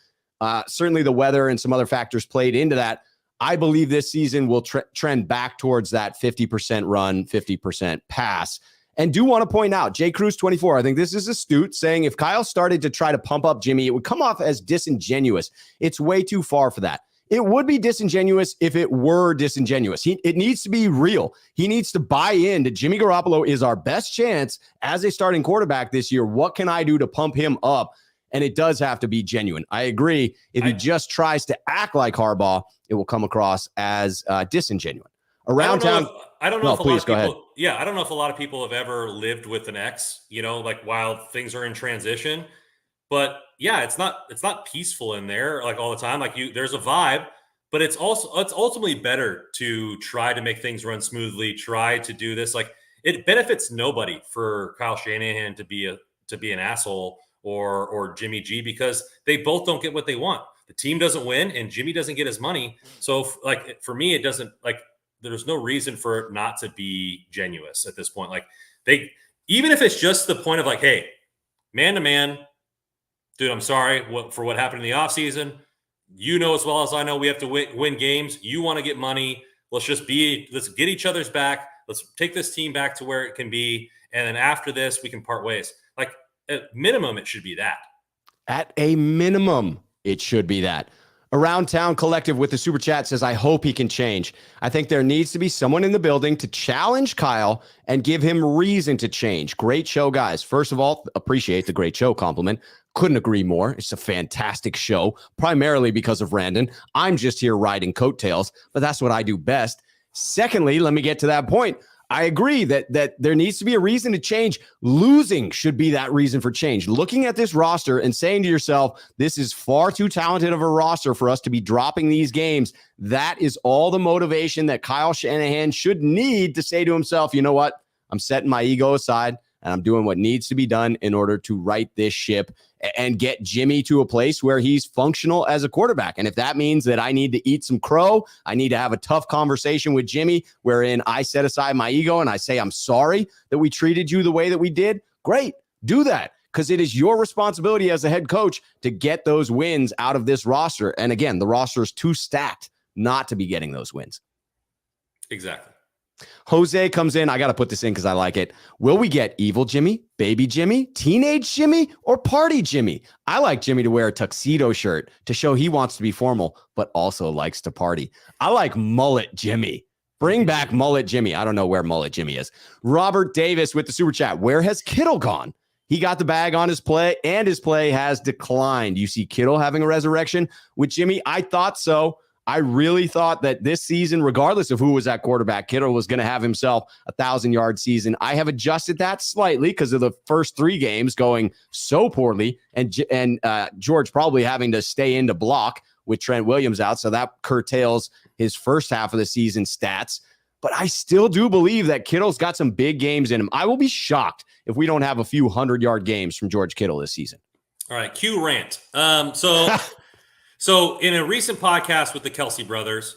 Certainly the weather and some other factors played into that. I believe this season will trend back towards that 50% run, 50% pass. And do want to point out, J. Cruz 24, I think this is astute, saying if Kyle started to try to pump up Jimmy, it would come off as disingenuous. It's way too far for that. It would be disingenuous if it were disingenuous. It needs to be real. He needs to buy in to Jimmy Garoppolo is our best chance as a starting quarterback this year. What can I do to pump him up? And it does have to be genuine. I agree. If he just tries to act like Harbaugh, it will come across as disingenuous. Around town. I don't know if a lot of people. Yeah, I don't know if a lot of people have ever lived with an ex, like while things are in transition. But yeah, it's not peaceful in there like all the time. Like there's a vibe, but it's ultimately better to try to make things run smoothly. Try to do this. Like it benefits nobody for Kyle Shanahan to be an asshole or Jimmy G, because they both don't get what they want. The team doesn't win and Jimmy doesn't get his money. So for me, it doesn't there's no reason for it not to be genuine at this point. Like even if it's just the point of like, hey, man to man, dude, I'm sorry for what happened in the offseason. You know as well as I know we have to win games. You want to get money. Let's get each other's back. Let's take this team back to where it can be. And then after this, we can part ways. Like at minimum, it should be that. At a minimum, it should be that. Around Town Collective with the super chat says, I hope he can change. I think there needs to be someone in the building to challenge Kyle and give him reason to change. Great show, guys. First of all, appreciate the great show compliment. Couldn't agree more. It's a fantastic show, primarily because of Randon. I'm just here riding coattails, but that's what I do best. Secondly, let me get to that point. I agree that there needs to be a reason to change. Losing should be that reason for change. Looking at this roster and saying to yourself, this is far too talented of a roster for us to be dropping these games. That is all the motivation that Kyle Shanahan should need to say to himself, you know what? I'm setting my ego aside and I'm doing what needs to be done in order to right this ship and get Jimmy to a place where he's functional as a quarterback. And if that means that I need to eat some crow, I need to have a tough conversation with Jimmy wherein I set aside my ego and I say, I'm sorry that we treated you the way that we did. Great. Do that, because it is your responsibility as a head coach to get those wins out of this roster. And again, the roster is too stacked not to be getting those wins. Exactly. Jose comes in. I got to put this in because I like it. Will we get evil Jimmy, baby Jimmy, teenage Jimmy, or party Jimmy? I like Jimmy to wear a tuxedo shirt to show he wants to be formal, but also likes to party. I like mullet Jimmy. Bring back mullet Jimmy. I don't know where mullet Jimmy is. Robert Davis with the super chat. Where has Kittle gone? He got the bag on his play, and his play has declined. You see Kittle having a resurrection with Jimmy? I thought so. I really thought that this season, regardless of who was at quarterback, Kittle was going to have himself 1,000-yard season. I have adjusted that slightly because of the first 3 games going so poorly, and George probably having to stay in to block with Trent Williams out, so that curtails his first half of the season stats. But I still do believe that Kittle's got some big games in him. I will be shocked if we don't have a few 100-yard games from George Kittle this season. All right, cue rant. So in a recent podcast with the Kelsey brothers,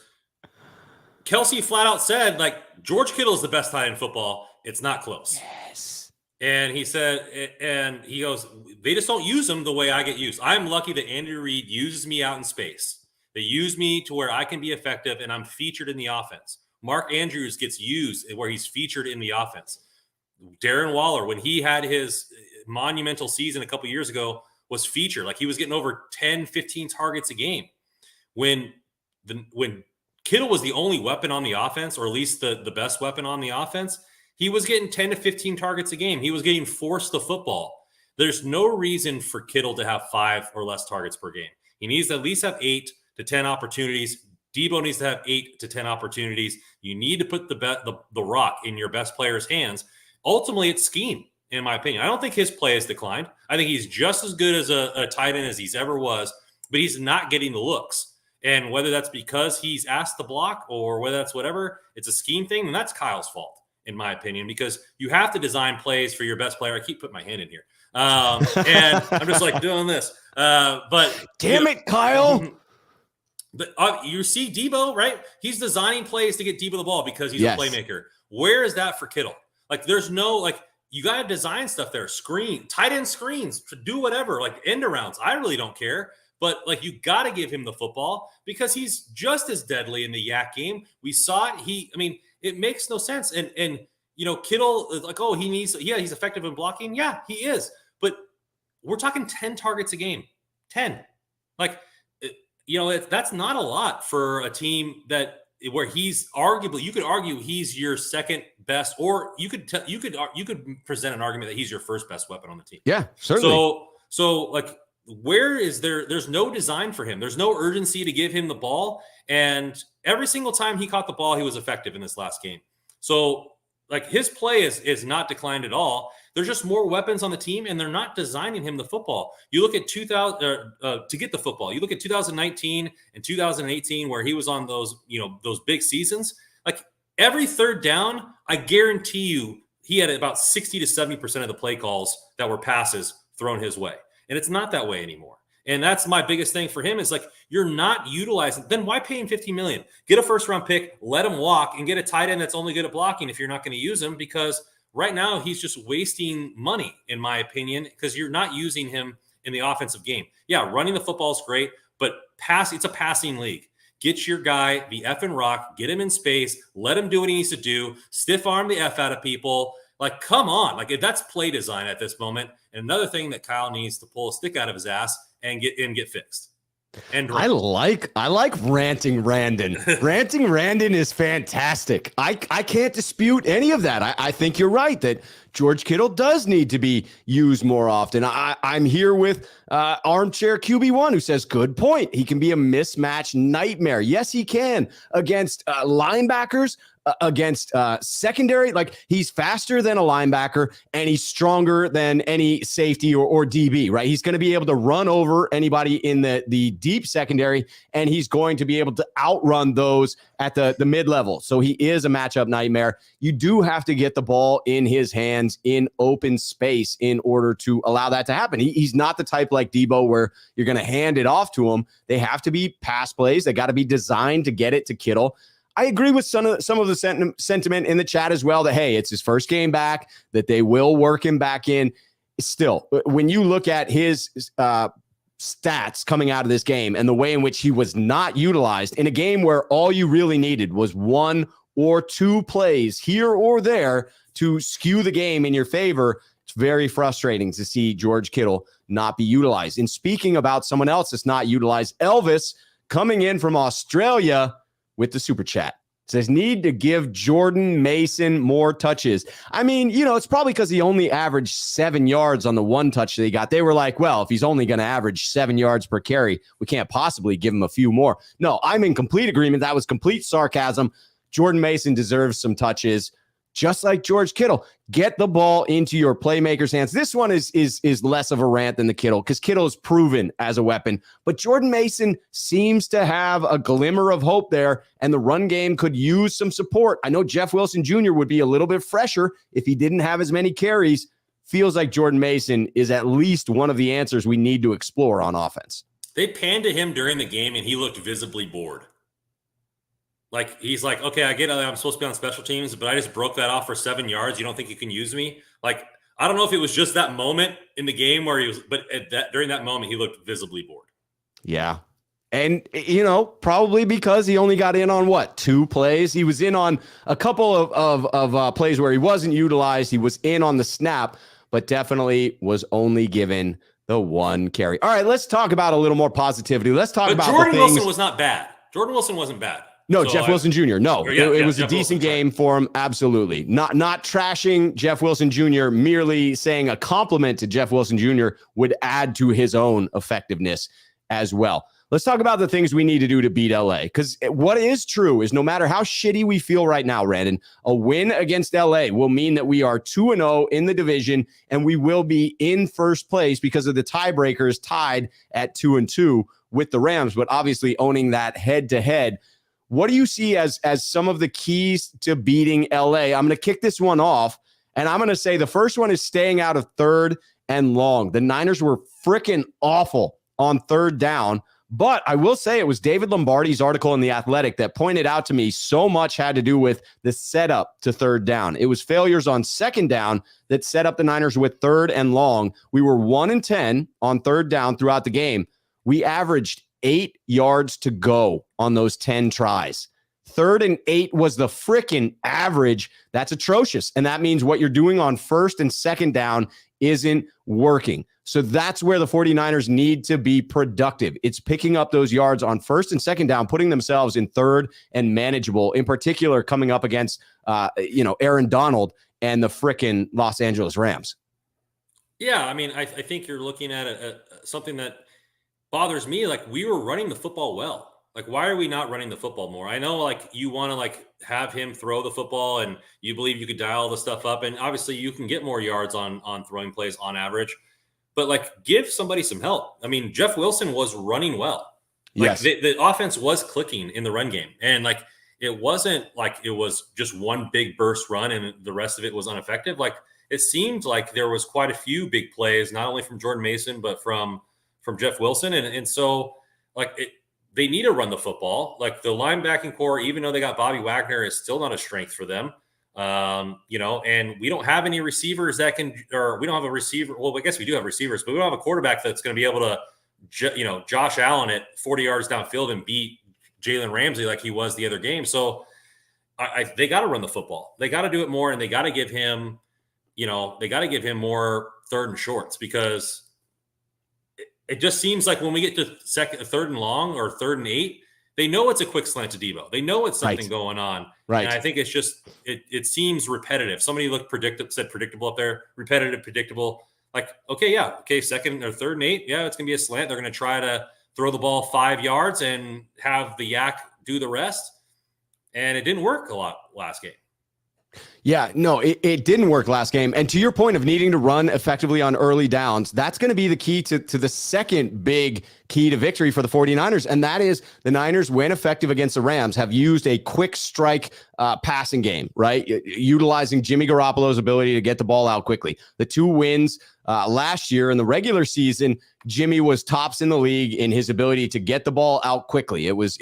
Kelsey flat out said, like, George Kittle is the best tight end in football. It's not close. Yes. And he said, and he goes, they just don't use him the way I get used. I'm lucky that Andy Reid uses me out in space. They use me to where I can be effective and I'm featured in the offense. Mark Andrews gets used where he's featured in the offense. Darren Waller, when he had his monumental season a couple years ago, was featured. Like, he was getting over 10, 15 targets a game. When Kittle was the only weapon on the offense, or at least the best weapon on the offense, he was getting 10 to 15 targets a game. He was getting forced the football. There's no reason for Kittle to have 5 or less targets per game. He needs to at least have 8 to 10 opportunities. Debo needs to have 8 to 10 opportunities. You need to put the rock in your best player's hands. Ultimately, it's scheme, in my opinion. I don't think his play has declined. I think he's just as good as a tight end as he's ever was, but he's not getting the looks. And whether that's because he's asked to block or whether that's whatever, it's a scheme thing, and that's Kyle's fault, in my opinion, because you have to design plays for your best player. I keep putting my hand in here. And I'm just like doing this. But damn it, Kyle. But you see Debo, right? He's designing plays to get Debo the ball because he's Yes. a playmaker. Where is that for Kittle? Like, there's no, like, you got to design stuff there. Tight end screens, to do whatever, like end arounds. I really don't care. But, like, you got to give him the football because he's just as deadly in the yak game. We saw it. It makes no sense. And Kittle is like, he's effective in blocking. Yeah, he is. But we're talking 10 targets a game. 10. Like, that's not a lot for a team where he's arguably, you could argue he's your second best, or you could present an argument that he's your first best weapon on the team. Yeah, certainly. So like, where is there's no design for him. There's no urgency to give him the ball. And every single time he caught the ball, he was effective in this last game. So, like, his play is not declined at all. There's just more weapons on the team, and they're not designing him the football. You look at to get the football. You look at 2019 and 2018, where he was on those big seasons. Like, every third down, I guarantee you, he had about 60 to 70% of the play calls that were passes thrown his way. And it's not that way anymore. And that's my biggest thing for him is, like, you're not utilizing. Then why pay him $50 million? Get a first round pick, let him walk, and get a tight end that's only good at blocking if you're not going to use him, because right now he's just wasting money, in my opinion, because you're not using him in the offensive game. Yeah, running the football is great, but it's a passing league. Get your guy the effing rock, get him in space, let him do what he needs to do, stiff arm the F out of people. Like, come on. Like, that's play design at this moment. And another thing that Kyle needs to pull a stick out of his ass and get fixed. And I like ranting Randon. Ranting Randon is fantastic. I can't dispute any of that. I think you're right that George Kittle does need to be used more often. I'm here with armchair QB1 who says, good point. He can be a mismatch nightmare. Yes, he can, against linebackers, against secondary. Like, he's faster than a linebacker and he's stronger than any safety or DB, right? He's going to be able to run over anybody in the deep secondary, and he's going to be able to outrun those at the mid-level. So he is a matchup nightmare. You do have to get the ball in his hands in open space in order to allow that to happen. He's not the type like Debo where you're going to hand it off to him. They have to be pass plays. They got to be designed to get it to Kittle. I agree with some of the sentiment in the chat as well that, hey, it's his first game back, that they will work him back in. Still, when you look at his stats coming out of this game and the way in which he was not utilized in a game where all you really needed was 1 or 2 plays here or there to skew the game in your favor, it's very frustrating to see George Kittle not be utilized. And speaking about someone else that's not utilized, Elvis coming in from Australia with the super chat says, need to give Jordan Mason more touches. I mean, it's probably because he only averaged 7 yards on the one touch that he got. They were like, well, if he's only going to average 7 yards per carry, we can't possibly give him a few more. No, I'm in complete agreement. That was complete sarcasm. Jordan Mason deserves some touches, just like George Kittle. Get the ball into your playmakers' hands. This one is less of a rant than the Kittle, because Kittle is proven as a weapon. But Jordan Mason seems to have a glimmer of hope there, and the run game could use some support. I know Jeff Wilson Jr. would be a little bit fresher if he didn't have as many carries. Feels like Jordan Mason is at least one of the answers we need to explore on offense. They panned to him during the game, and he looked visibly bored. Like, he's like, okay, I get I'm supposed to be on special teams, but I just broke that off for 7 yards. You don't think you can use me? Like, I don't know if it was just that moment in the game where he was, but during that moment, he looked visibly bored. Yeah. And, probably because he only got in on 2 plays. He was in on a couple of plays where he wasn't utilized. He was in on the snap, but definitely was only given the 1 carry. All right, let's talk about a little more positivity. Let's talk about Jordan the things. Wilson was not bad. Jordan Wilson wasn't bad. No, so Jeff Wilson Jr. No, it was a decent game for him. Absolutely. Not trashing Jeff Wilson Jr., merely saying a compliment to Jeff Wilson Jr. would add to his own effectiveness as well. Let's talk about the things we need to do to beat LA. Because what is true is no matter how shitty we feel right now, Brandon, a win against LA will mean that we are 2-0 in the division, and we will be in first place because of the tiebreakers tied at 2-2 with the Rams, but obviously owning that head-to-head. What do you see as some of the keys to beating LA? I'm going to kick this one off, and I'm going to say the first one is staying out of 3rd and long. The Niners were freaking awful on 3rd down, but I will say it was David Lombardi's article in The Athletic that pointed out to me so much had to do with the setup to 3rd down. It was failures on 2nd down that set up the Niners with 3rd and long. We were 1-10 on 3rd down throughout the game. We averaged 8 yards to go on those 10 tries. 3rd and 8 was the freaking average. That's atrocious. And that means what you're doing on 1st and 2nd down isn't working. So that's where the 49ers need to be productive. It's picking up those yards on 1st and 2nd down, putting themselves in 3rd and manageable, in particular coming up against, Aaron Donald and the freaking Los Angeles Rams. Yeah, I mean, I think you're looking at something that bothers me. Like, we were running the football well. Like, why are we not running the football more? I know, like, you want to like have him throw the football, and you believe you could dial the stuff up, and obviously you can get more yards on throwing plays on average. But like, give somebody some help. I mean, Jeff Wilson was running well. Like, yes, the offense was clicking in the run game, and like, it wasn't like it was just one big burst run and the rest of it was ineffective. Like, it seemed like there was quite a few big plays, not only from Jordan Mason but from Jeff Wilson, and so like they need to run the football. Like, the linebacking core, even though they got Bobby Wagner, is still not a strength for them. And we don't have any receivers that can, or we don't have a receiver. Well, I guess we do have receivers, but we don't have a quarterback that's going to be able to, Josh Allen at 40 yards downfield and beat Jalen Ramsey like he was the other game. So they got to run the football. They got to do it more, and they got to give him, more 3rd and shorts, because it just seems like when we get to 3rd and long or 3rd and 8, they know it's a quick slant to Debo. They know it's something going on. Right. And I think it's just, it seems repetitive. Somebody said predictable up there, repetitive, predictable. Like, okay, 2nd or 3rd and 8. Yeah, it's going to be a slant. They're going to try to throw the ball 5 yards and have the yak do the rest. And it didn't work a lot last game. Yeah, no, it didn't work last game. And to your point of needing to run effectively on early downs, that's going to be the key to the second big key to victory for the 49ers. And that is the Niners, when effective against the Rams, have used a quick strike passing game, right? Utilizing Jimmy Garoppolo's ability to get the ball out quickly. The 2 wins last year in the regular season, Jimmy was tops in the league in his ability to get the ball out quickly. It was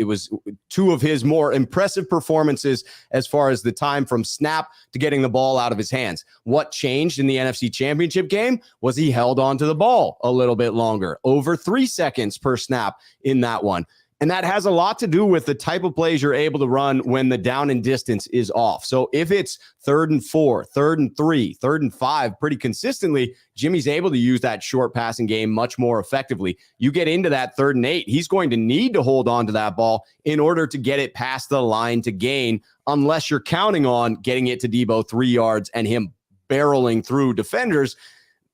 2 of his more impressive performances as far as the time from snap to getting the ball out of his hands. What changed in the NFC Championship game was he held on to the ball a little bit longer, over 3 seconds per snap in that one. And that has a lot to do with the type of plays you're able to run when the down and distance is off. So if it's 3rd and 4, 3rd and 3, 3rd and 5, pretty consistently, Jimmy's able to use that short passing game much more effectively. You get into that 3rd and 8, he's going to need to hold on to that ball in order to get it past the line to gain, unless you're counting on getting it to Debo 3 yards and him barreling through defenders.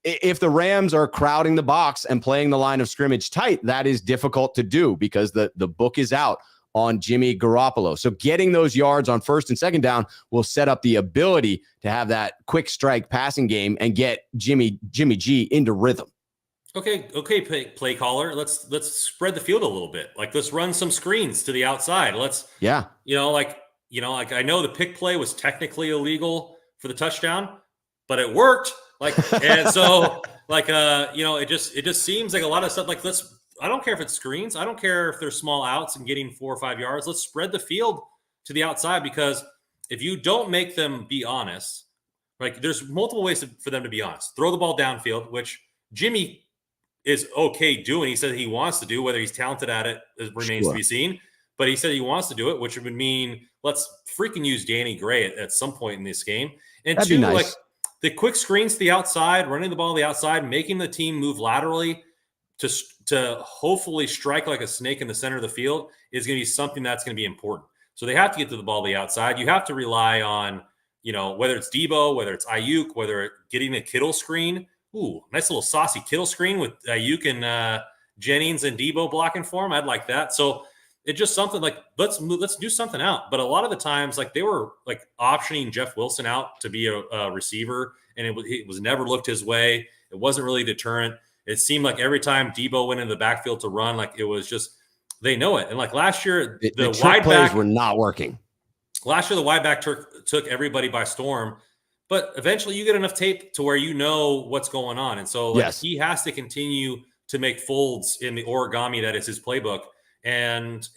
If the Rams are crowding the box and playing the line of scrimmage tight, that is difficult to do because the book is out on Jimmy Garoppolo. So getting those yards on 1st and 2nd down will set up the ability to have that quick strike passing game and get Jimmy G into rhythm. Okay, play caller. Let's spread the field a little bit. Like, let's run some screens to the outside. I know the pick play was technically illegal for the touchdown, but it worked. It just seems like a lot of stuff. Like, I don't care if it's screens. I don't care if there's small outs and getting 4 or 5 yards. Let's spread the field to the outside, because if you don't make them be honest, like there's multiple ways for them to be honest. Throw the ball downfield, which Jimmy is okay doing. He said he wants to do. Whether he's talented at it remains to be seen. But he said he wants to do it, which would mean let's freaking use Danny Gray at some point in this game. And That'd two, be nice. like the quick screens to the outside, running the ball to the outside, making the team move laterally to hopefully strike like a snake in the center of the field is going to be something that's going to be important. So they have to get to the ball to the outside. You have to rely on, whether it's Debo, whether it's Ayuk, whether getting a Kittle screen. Ooh, nice little saucy Kittle screen with Ayuk and Jennings and Debo blocking for him. I'd like that. So it's just something like, let's do something out. But a lot of the times, like they were like optioning Jeff Wilson out to be a receiver, and it was never looked his way. It wasn't really deterrent. It seemed like every time Debo went into the backfield to run, like it was just, they know it. And like last year, the wide plays were not working. Last year, the wide back took everybody by storm. But eventually you get enough tape to where you know what's going on. And so he has to continue to make folds in the origami that is his playbook and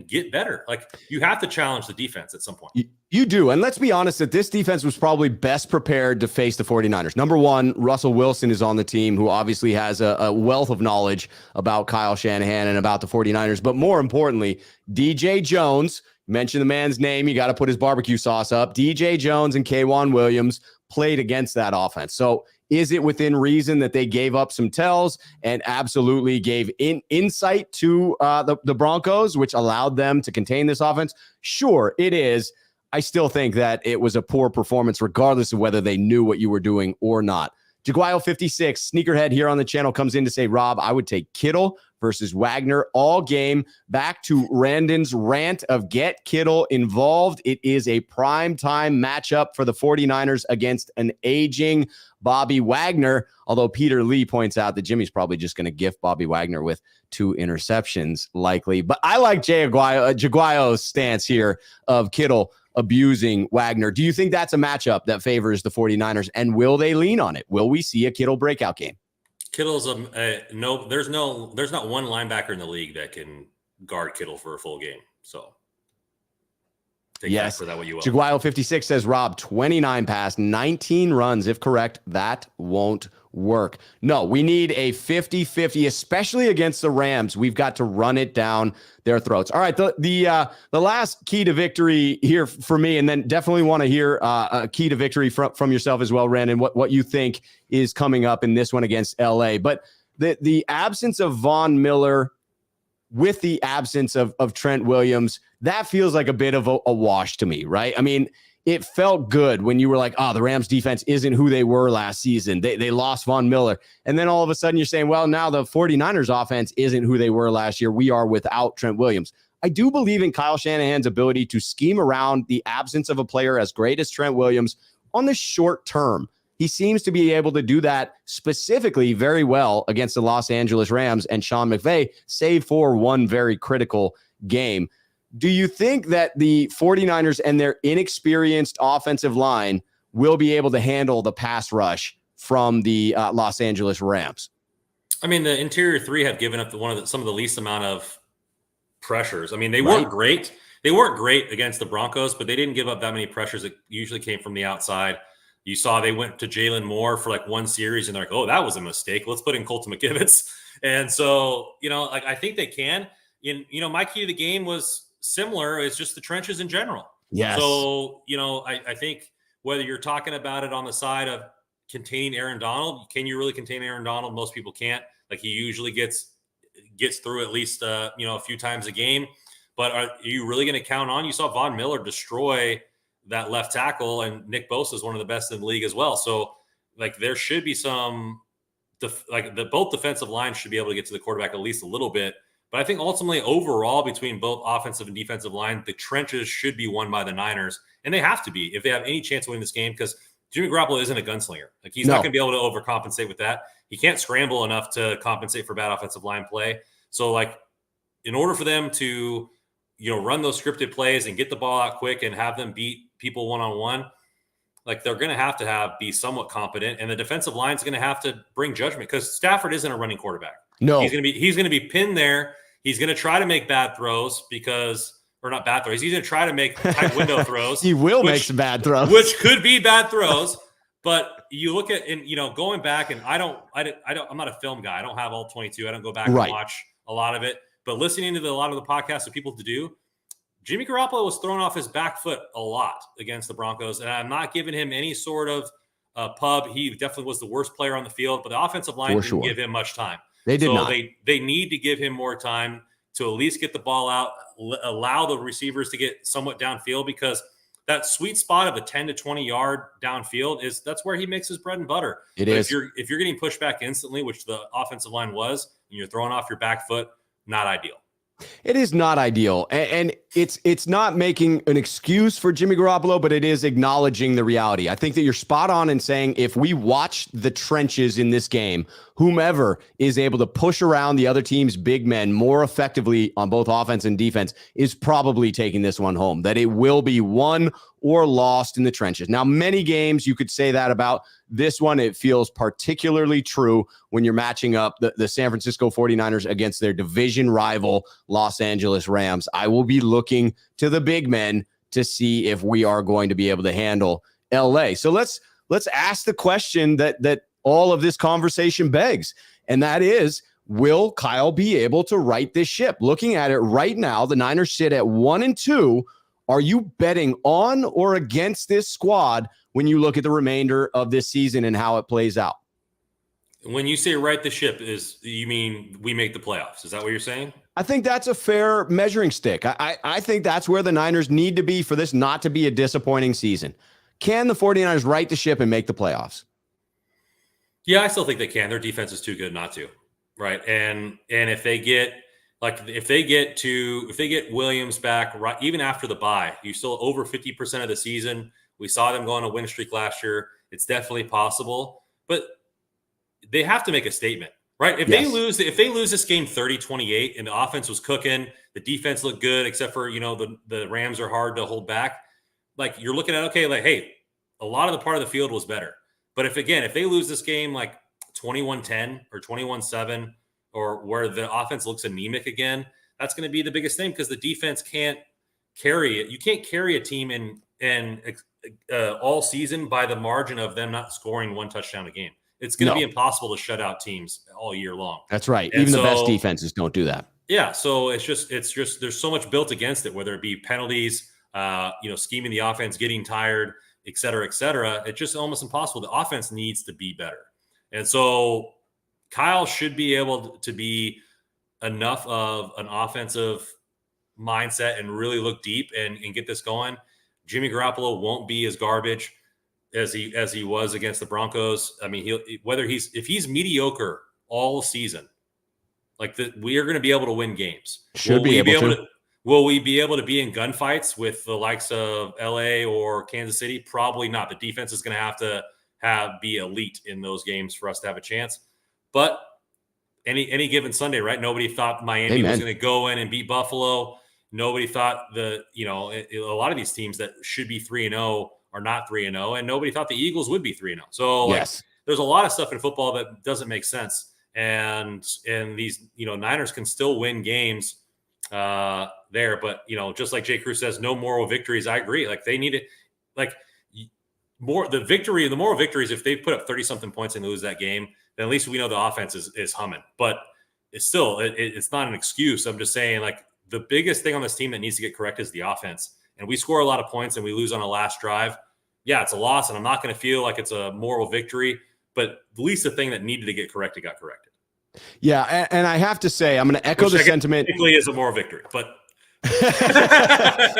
get better. Like you have to challenge the defense at some point. You do. And let's be honest that this defense was probably best prepared to face the 49ers. Number one, Russell Wilson is on the team, who obviously has a wealth of knowledge about Kyle Shanahan and about the 49ers. But more importantly, DJ Jones, mention the man's name, you got to put his barbecue sauce up. DJ Jones and K'Wan Williams played against that offense. So is it within reason that they gave up some tells and absolutely gave insight to the Broncos, which allowed them to contain this offense? Sure, it is. I still think that it was a poor performance, regardless of whether they knew what you were doing or not. Jaguayo56, sneakerhead here on the channel, comes in to say, Rob, I would take Kittle versus Wagner all game. Back to Randon's rant of get Kittle involved. It is a prime time matchup for the 49ers against an aging Bobby Wagner, although Peter Lee points out that Jimmy's probably just going to gift Bobby Wagner with 2 interceptions likely. But I like Jaguayo's stance here of Kittle abusing Wagner. Do you think that's a matchup that favors the 49ers, and will they lean on it? Will we see a Kittle breakout game? Kittle's no. There's not one linebacker in the league that can guard Kittle for a full game. So take that for that what you will. Jaguayo56 says, Rob, 29 pass, 19 runs. If correct, that won't work. No, we need a 50-50, especially against the Rams. We've got to run it down their throats. All right, the last key to victory here for me, and then definitely want to hear a key to victory from yourself as well, Brandon, what you think is coming up in this one against LA. But the absence of Von Miller with the absence of Trent Williams, that feels like a bit of a wash to me, right? I mean, it felt good when you were like, the Rams defense isn't who they were last season. They lost Von Miller. And then all of a sudden you're saying, well, now the 49ers offense isn't who they were last year. We are without Trent Williams. I do believe in Kyle Shanahan's ability to scheme around the absence of a player as great as Trent Williams on the short term. He seems to be able to do that specifically very well against the Los Angeles Rams and Sean McVay, save for one very critical game. Do you think that the 49ers and their inexperienced offensive line will be able to handle the pass rush from the Los Angeles Rams? I mean, the interior three have given up some of the least amount of pressures. I mean, they weren't great. They weren't great against the Broncos, but they didn't give up that many pressures that usually came from the outside. You saw they went to Jalen Moore for like one series, and they're like, oh, that was a mistake. Let's put in Colton McKivitz. And so, I think they can. My key to the game was similar. It's just the trenches in general. Yes. So, I think whether you're talking about it on the side of containing Aaron Donald, can you really contain Aaron Donald? Most people can't. Like, he usually gets through at least, a few times a game. But are you really going to count on? You saw Von Miller destroy that left tackle, and Nick Bosa is one of the best in the league as well. So, like, there should be both defensive lines should be able to get to the quarterback at least a little bit. But I think ultimately, overall, between both offensive and defensive line, the trenches should be won by the Niners. And they have to be if they have any chance of winning this game, because Jimmy Garoppolo isn't a gunslinger. Like, he's not going to be able to overcompensate with that. He can't scramble enough to compensate for bad offensive line play. So, like, in order for them to, run those scripted plays and get the ball out quick and have them beat people one-on-one, like, they're going to be somewhat competent. And the defensive line is going to have to bring judgment, because Stafford isn't a running quarterback. No, he's going to be pinned there. He's going to try to make bad throws because or not bad throws. He's going to try to make tight window throws. He will make some bad throws, which could be bad throws. But you look at, and going back, and I'm not a film guy. I don't have all 22. I don't go back and watch a lot of it. But listening to a lot of the podcasts that people do, Jimmy Garoppolo was thrown off his back foot a lot against the Broncos, and I'm not giving him any sort of pub. He definitely was the worst player on the field, but the offensive line didn't give him much time. They did not. They need to give him more time to at least get the ball out, allow the receivers to get somewhat downfield, because that sweet spot of a 10 to 20 yard downfield that's where he makes his bread and butter. It is. If you're getting pushed back instantly, which the offensive line was, and you're throwing off your back foot, not ideal. It is not ideal. And it's not making an excuse for Jimmy Garoppolo, but it is acknowledging the reality. I think that you're spot on in saying if we watch the trenches in this game, whomever is able to push around the other team's big men more effectively on both offense and defense is probably taking this one home, that it will be won or lost in the trenches. Now, many games you could say that about. This one, it feels particularly true when you're matching up the San Francisco 49ers against their division rival Los Angeles Rams. I will be looking to the big men to see if we are going to be able to handle LA. So let's ask the question that all of this conversation begs, and that is, will Kyle be able to right this ship? Looking at it right now, the Niners sit at 1-2. Are you betting on or against this squad when you look at the remainder of this season and how it plays out? When you say right the ship, you mean we make the playoffs? Is that what you're saying? I think that's a fair measuring stick. I think that's where the Niners need to be for this not to be a disappointing season. Can the 49ers right the ship and make the playoffs? Yeah, I still think they can. Their defense is too good not to, right? And if they get Williams back, right, even after the bye, you still over 50% of the season. We saw them go on a win streak last year. It's definitely possible, but they have to make a statement, right? If they lose this game 30-28 and the offense was cooking, the defense looked good, except for, the Rams are hard to hold back. Like, you're looking at, okay, like, hey, a lot of the part of the field was better. But if they lose this game like 21-10 or 21-7, or where the offense looks anemic again, that's going to be the biggest thing, because the defense can't carry it. You can't carry a team in all season by the margin of them not scoring one touchdown a game. It's going to be impossible to shut out teams all year long. That's right. And even the best defenses don't do that. Yeah. So it's just there's so much built against it, whether it be penalties, scheming the offense, getting tired, et cetera, et cetera. It's just almost impossible. The offense needs to be better. And so Kyle should be able to be enough of an offensive mindset and really look deep and get this going. Jimmy Garoppolo won't be as garbage as he was against the Broncos. I mean, if he's mediocre all season, we are going to be able to win games. Will we be able to be in gunfights with the likes of LA or Kansas City? Probably not. The defense is going to have to be elite in those games for us to have a chance. But any given Sunday, right? Nobody thought Miami was going to go in and beat Buffalo. Nobody thought a lot of these teams that should be 3-0 are not 3-0, and nobody thought the Eagles would be 3-0. So there's a lot of stuff in football that doesn't make sense, and these Niners can still win games there. But just like Jay Cruz says, no moral victories. I agree. Like, they need it. Like, the moral victories, if they put up 30-something points and lose that game, then at least we know the offense is humming. But it's still it's not an excuse. I'm just saying, like, the biggest thing on this team that needs to get correct is the offense. And we score a lot of points and we lose on a last drive. Yeah, it's a loss, and I'm not going to feel like it's a moral victory. But at least the thing that needed to get corrected got corrected. Yeah, and I have to say, I'm going to echo the sentiment. Technically is a moral victory, but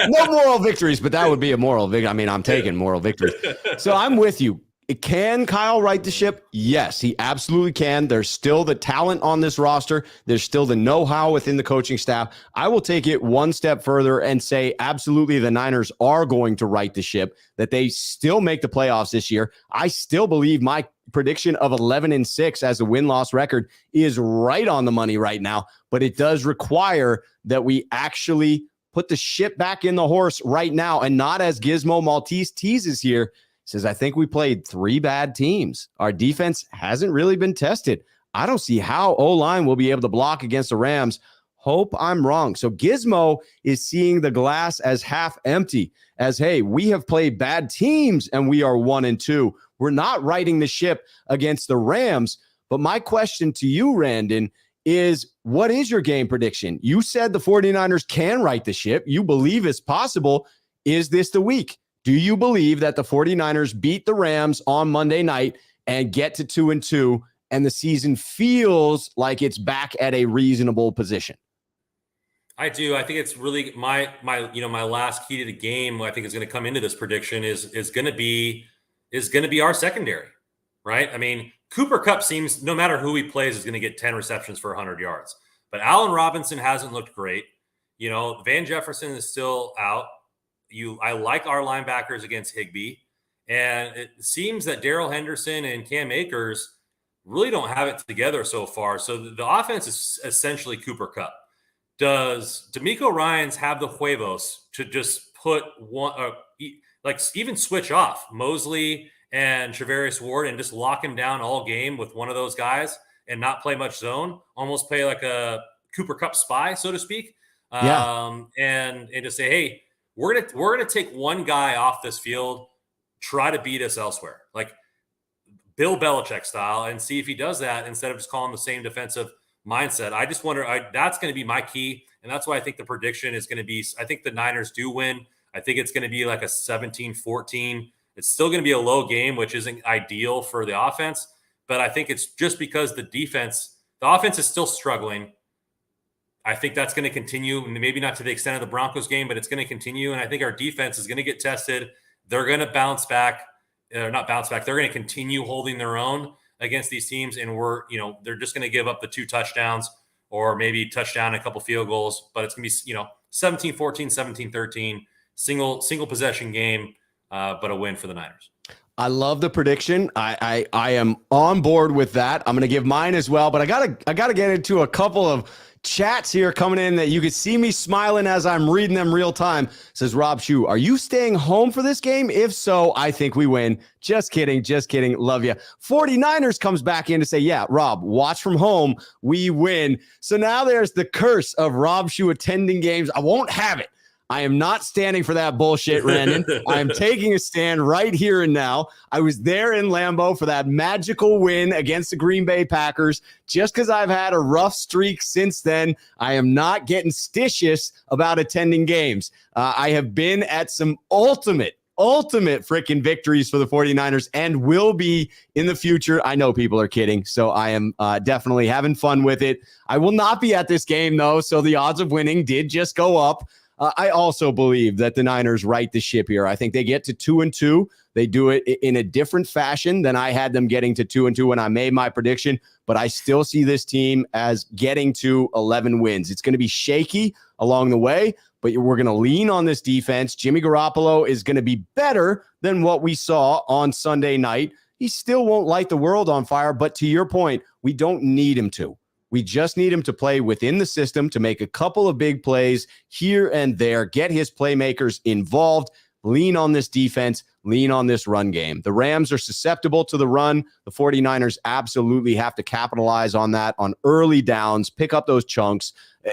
no moral victories, but that would be a moral victory. I mean, I'm taking moral victories. So I'm with you. Can Kyle right the ship? Yes, he absolutely can. There's still the talent on this roster. There's still the know-how within the coaching staff. I will take it one step further and say absolutely the Niners are going to right the ship, that they still make the playoffs this year. I still believe my prediction of 11-6 as a win-loss record is right on the money right now, but it does require that we actually put the ship back in the horse right now, and not as Gizmo Maltese teases here. Says, I think we played 3 bad teams. Our defense hasn't really been tested. I don't see how O-line will be able to block against the Rams. Hope I'm wrong. So Gizmo is seeing the glass as half empty, as, hey, we have played bad teams and we are 1-2. We're not righting the ship against the Rams. But my question to you, Randon, is what is your game prediction? You said the 49ers can right the ship. You believe it's possible. Is this the week? Do you believe that the 49ers beat the Rams on Monday night and get to 2-2 and the season feels like it's back at a reasonable position? I do. I think it's really my last key to the game. I think is going to come into this prediction is going to be our secondary, right? I mean, Cooper Kupp seems no matter who he plays is going to get 10 receptions for 100 yards, but Allen Robinson hasn't looked great. Van Jefferson is still out. I like our linebackers against Higbee, and it seems that Darrell Henderson and Cam Akers really don't have it together so far. So the offense is essentially Cooper Kupp. Does D'Amico Ryans have the huevos to just put one, even switch off Mosley and Charvarius Ward and just lock him down all game with one of those guys and not play much zone, almost play like a Cooper Kupp spy, so to speak? Yeah. And just say, hey, we're gonna take one guy off this field, try to beat us elsewhere, like Bill Belichick style, and see if he does that instead of just calling the same defensive mindset. I just wonder, that's going to be my key. And that's why I think the prediction is going to be, I think the Niners do win. I think it's going to be like a 17-14. It's still going to be a low game, which isn't ideal for the offense. But I think it's just because the offense is still struggling. I think that's going to continue, maybe not to the extent of the Broncos game, but it's going to continue. And I think our defense is going to get tested. They're going to bounce back. Not bounce back. They're going to continue holding their own against these teams, and they're just going to give up the 2 touchdowns or maybe touchdown, a couple field goals, but it's going to be 17-14, 17-13, single possession game, but a win for the Niners. I love the prediction. I am on board with that. I'm going to give mine as well, but I gotta get into a couple of chats here coming in that you could see me smiling as I'm reading them real time. Says Rob Shue, are you staying home for this game? If so, I think we win. Just kidding. Love you. 49ers comes back in to say, yeah, Rob, watch from home. We win. So now there's the curse of Rob Shue attending games. I won't have it. I am not standing for that bullshit, Brandon. I am taking a stand right here and now. I was there in Lambeau for that magical win against the Green Bay Packers. Just because I've had a rough streak since then, I am not getting stitious about attending games. I have been at some ultimate freaking victories for the 49ers and will be in the future. I know people are kidding, so I am definitely having fun with it. I will not be at this game, though, so the odds of winning did just go up. I also believe that the Niners right the ship here. I think they get to 2-2. They do it in a different fashion than I had them getting to 2-2 when I made my prediction, but I still see this team as getting to 11 wins. It's going to be shaky along the way, but we're going to lean on this defense. Jimmy Garoppolo is going to be better than what we saw on Sunday night. He still won't light the world on fire, but to your point, we don't need him to. We just need him to play within the system, to make a couple of big plays here and there, get his playmakers involved, lean on this defense, lean on this run game. The Rams are susceptible to the run. The 49ers absolutely have to capitalize on that on early downs, pick up those chunks,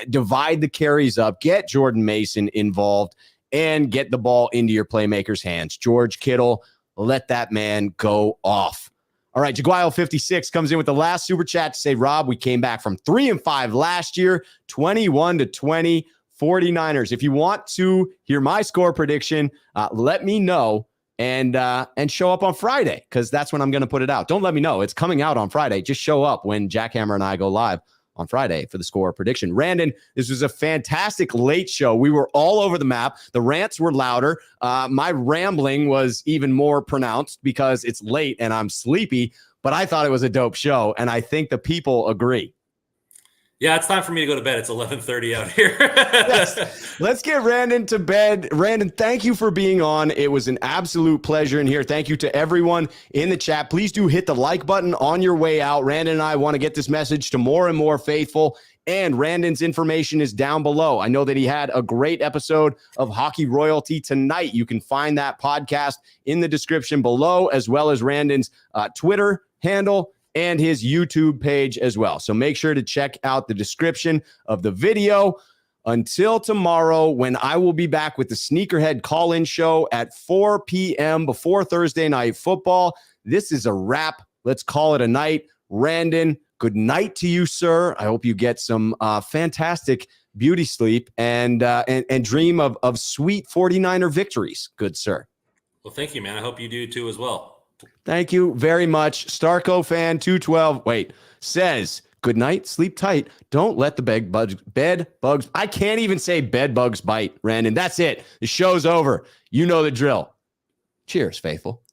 divide the carries up, get Jordan Mason involved, and get the ball into your playmakers' hands. George Kittle, let that man go off. All right, Jaguile 56 comes in with the last super chat to say, Rob, we came back from 3-5 last year, 21-20 49ers. If you want to hear my score prediction, let me know and show up on Friday, because that's when I'm going to put it out. Don't let me know. It's coming out on Friday. Just show up when Jackhammer and I go live on Friday for the score prediction. Randon, this was a fantastic late show. We were all over the map. The rants were louder. My rambling was even more pronounced because it's late and I'm sleepy, but I thought it was a dope show, and I think the people agree. Yeah, it's time for me to go to bed. It's 11:30 out here. Yes. Let's get Randon to bed. Randon, thank you for being on. It was an absolute pleasure in here. Thank you to everyone in the chat. Please do hit the like button on your way out. Randon and I want to get this message to more and more faithful, and Randon's information is down below. I know that he had a great episode of Hockey Royalty tonight. You can find that podcast in the description below, as well as Randon's Twitter handle and his YouTube page as well. So make sure to check out the description of the video. Until tomorrow, when I will be back with the Sneakerhead call-in show at 4 p.m. before Thursday Night Football. This is a wrap. Let's call it a night. Randon, good night to you, sir. I hope you get some fantastic beauty sleep and dream of sweet 49er victories. Good sir. Well, thank you, man. I hope you do too as well. Thank you very much. Starco fan 212 says, good night, sleep tight. Don't let the bed bugs. I can't even say bed bugs bite, Randon. That's it. The show's over. You know the drill. Cheers, faithful.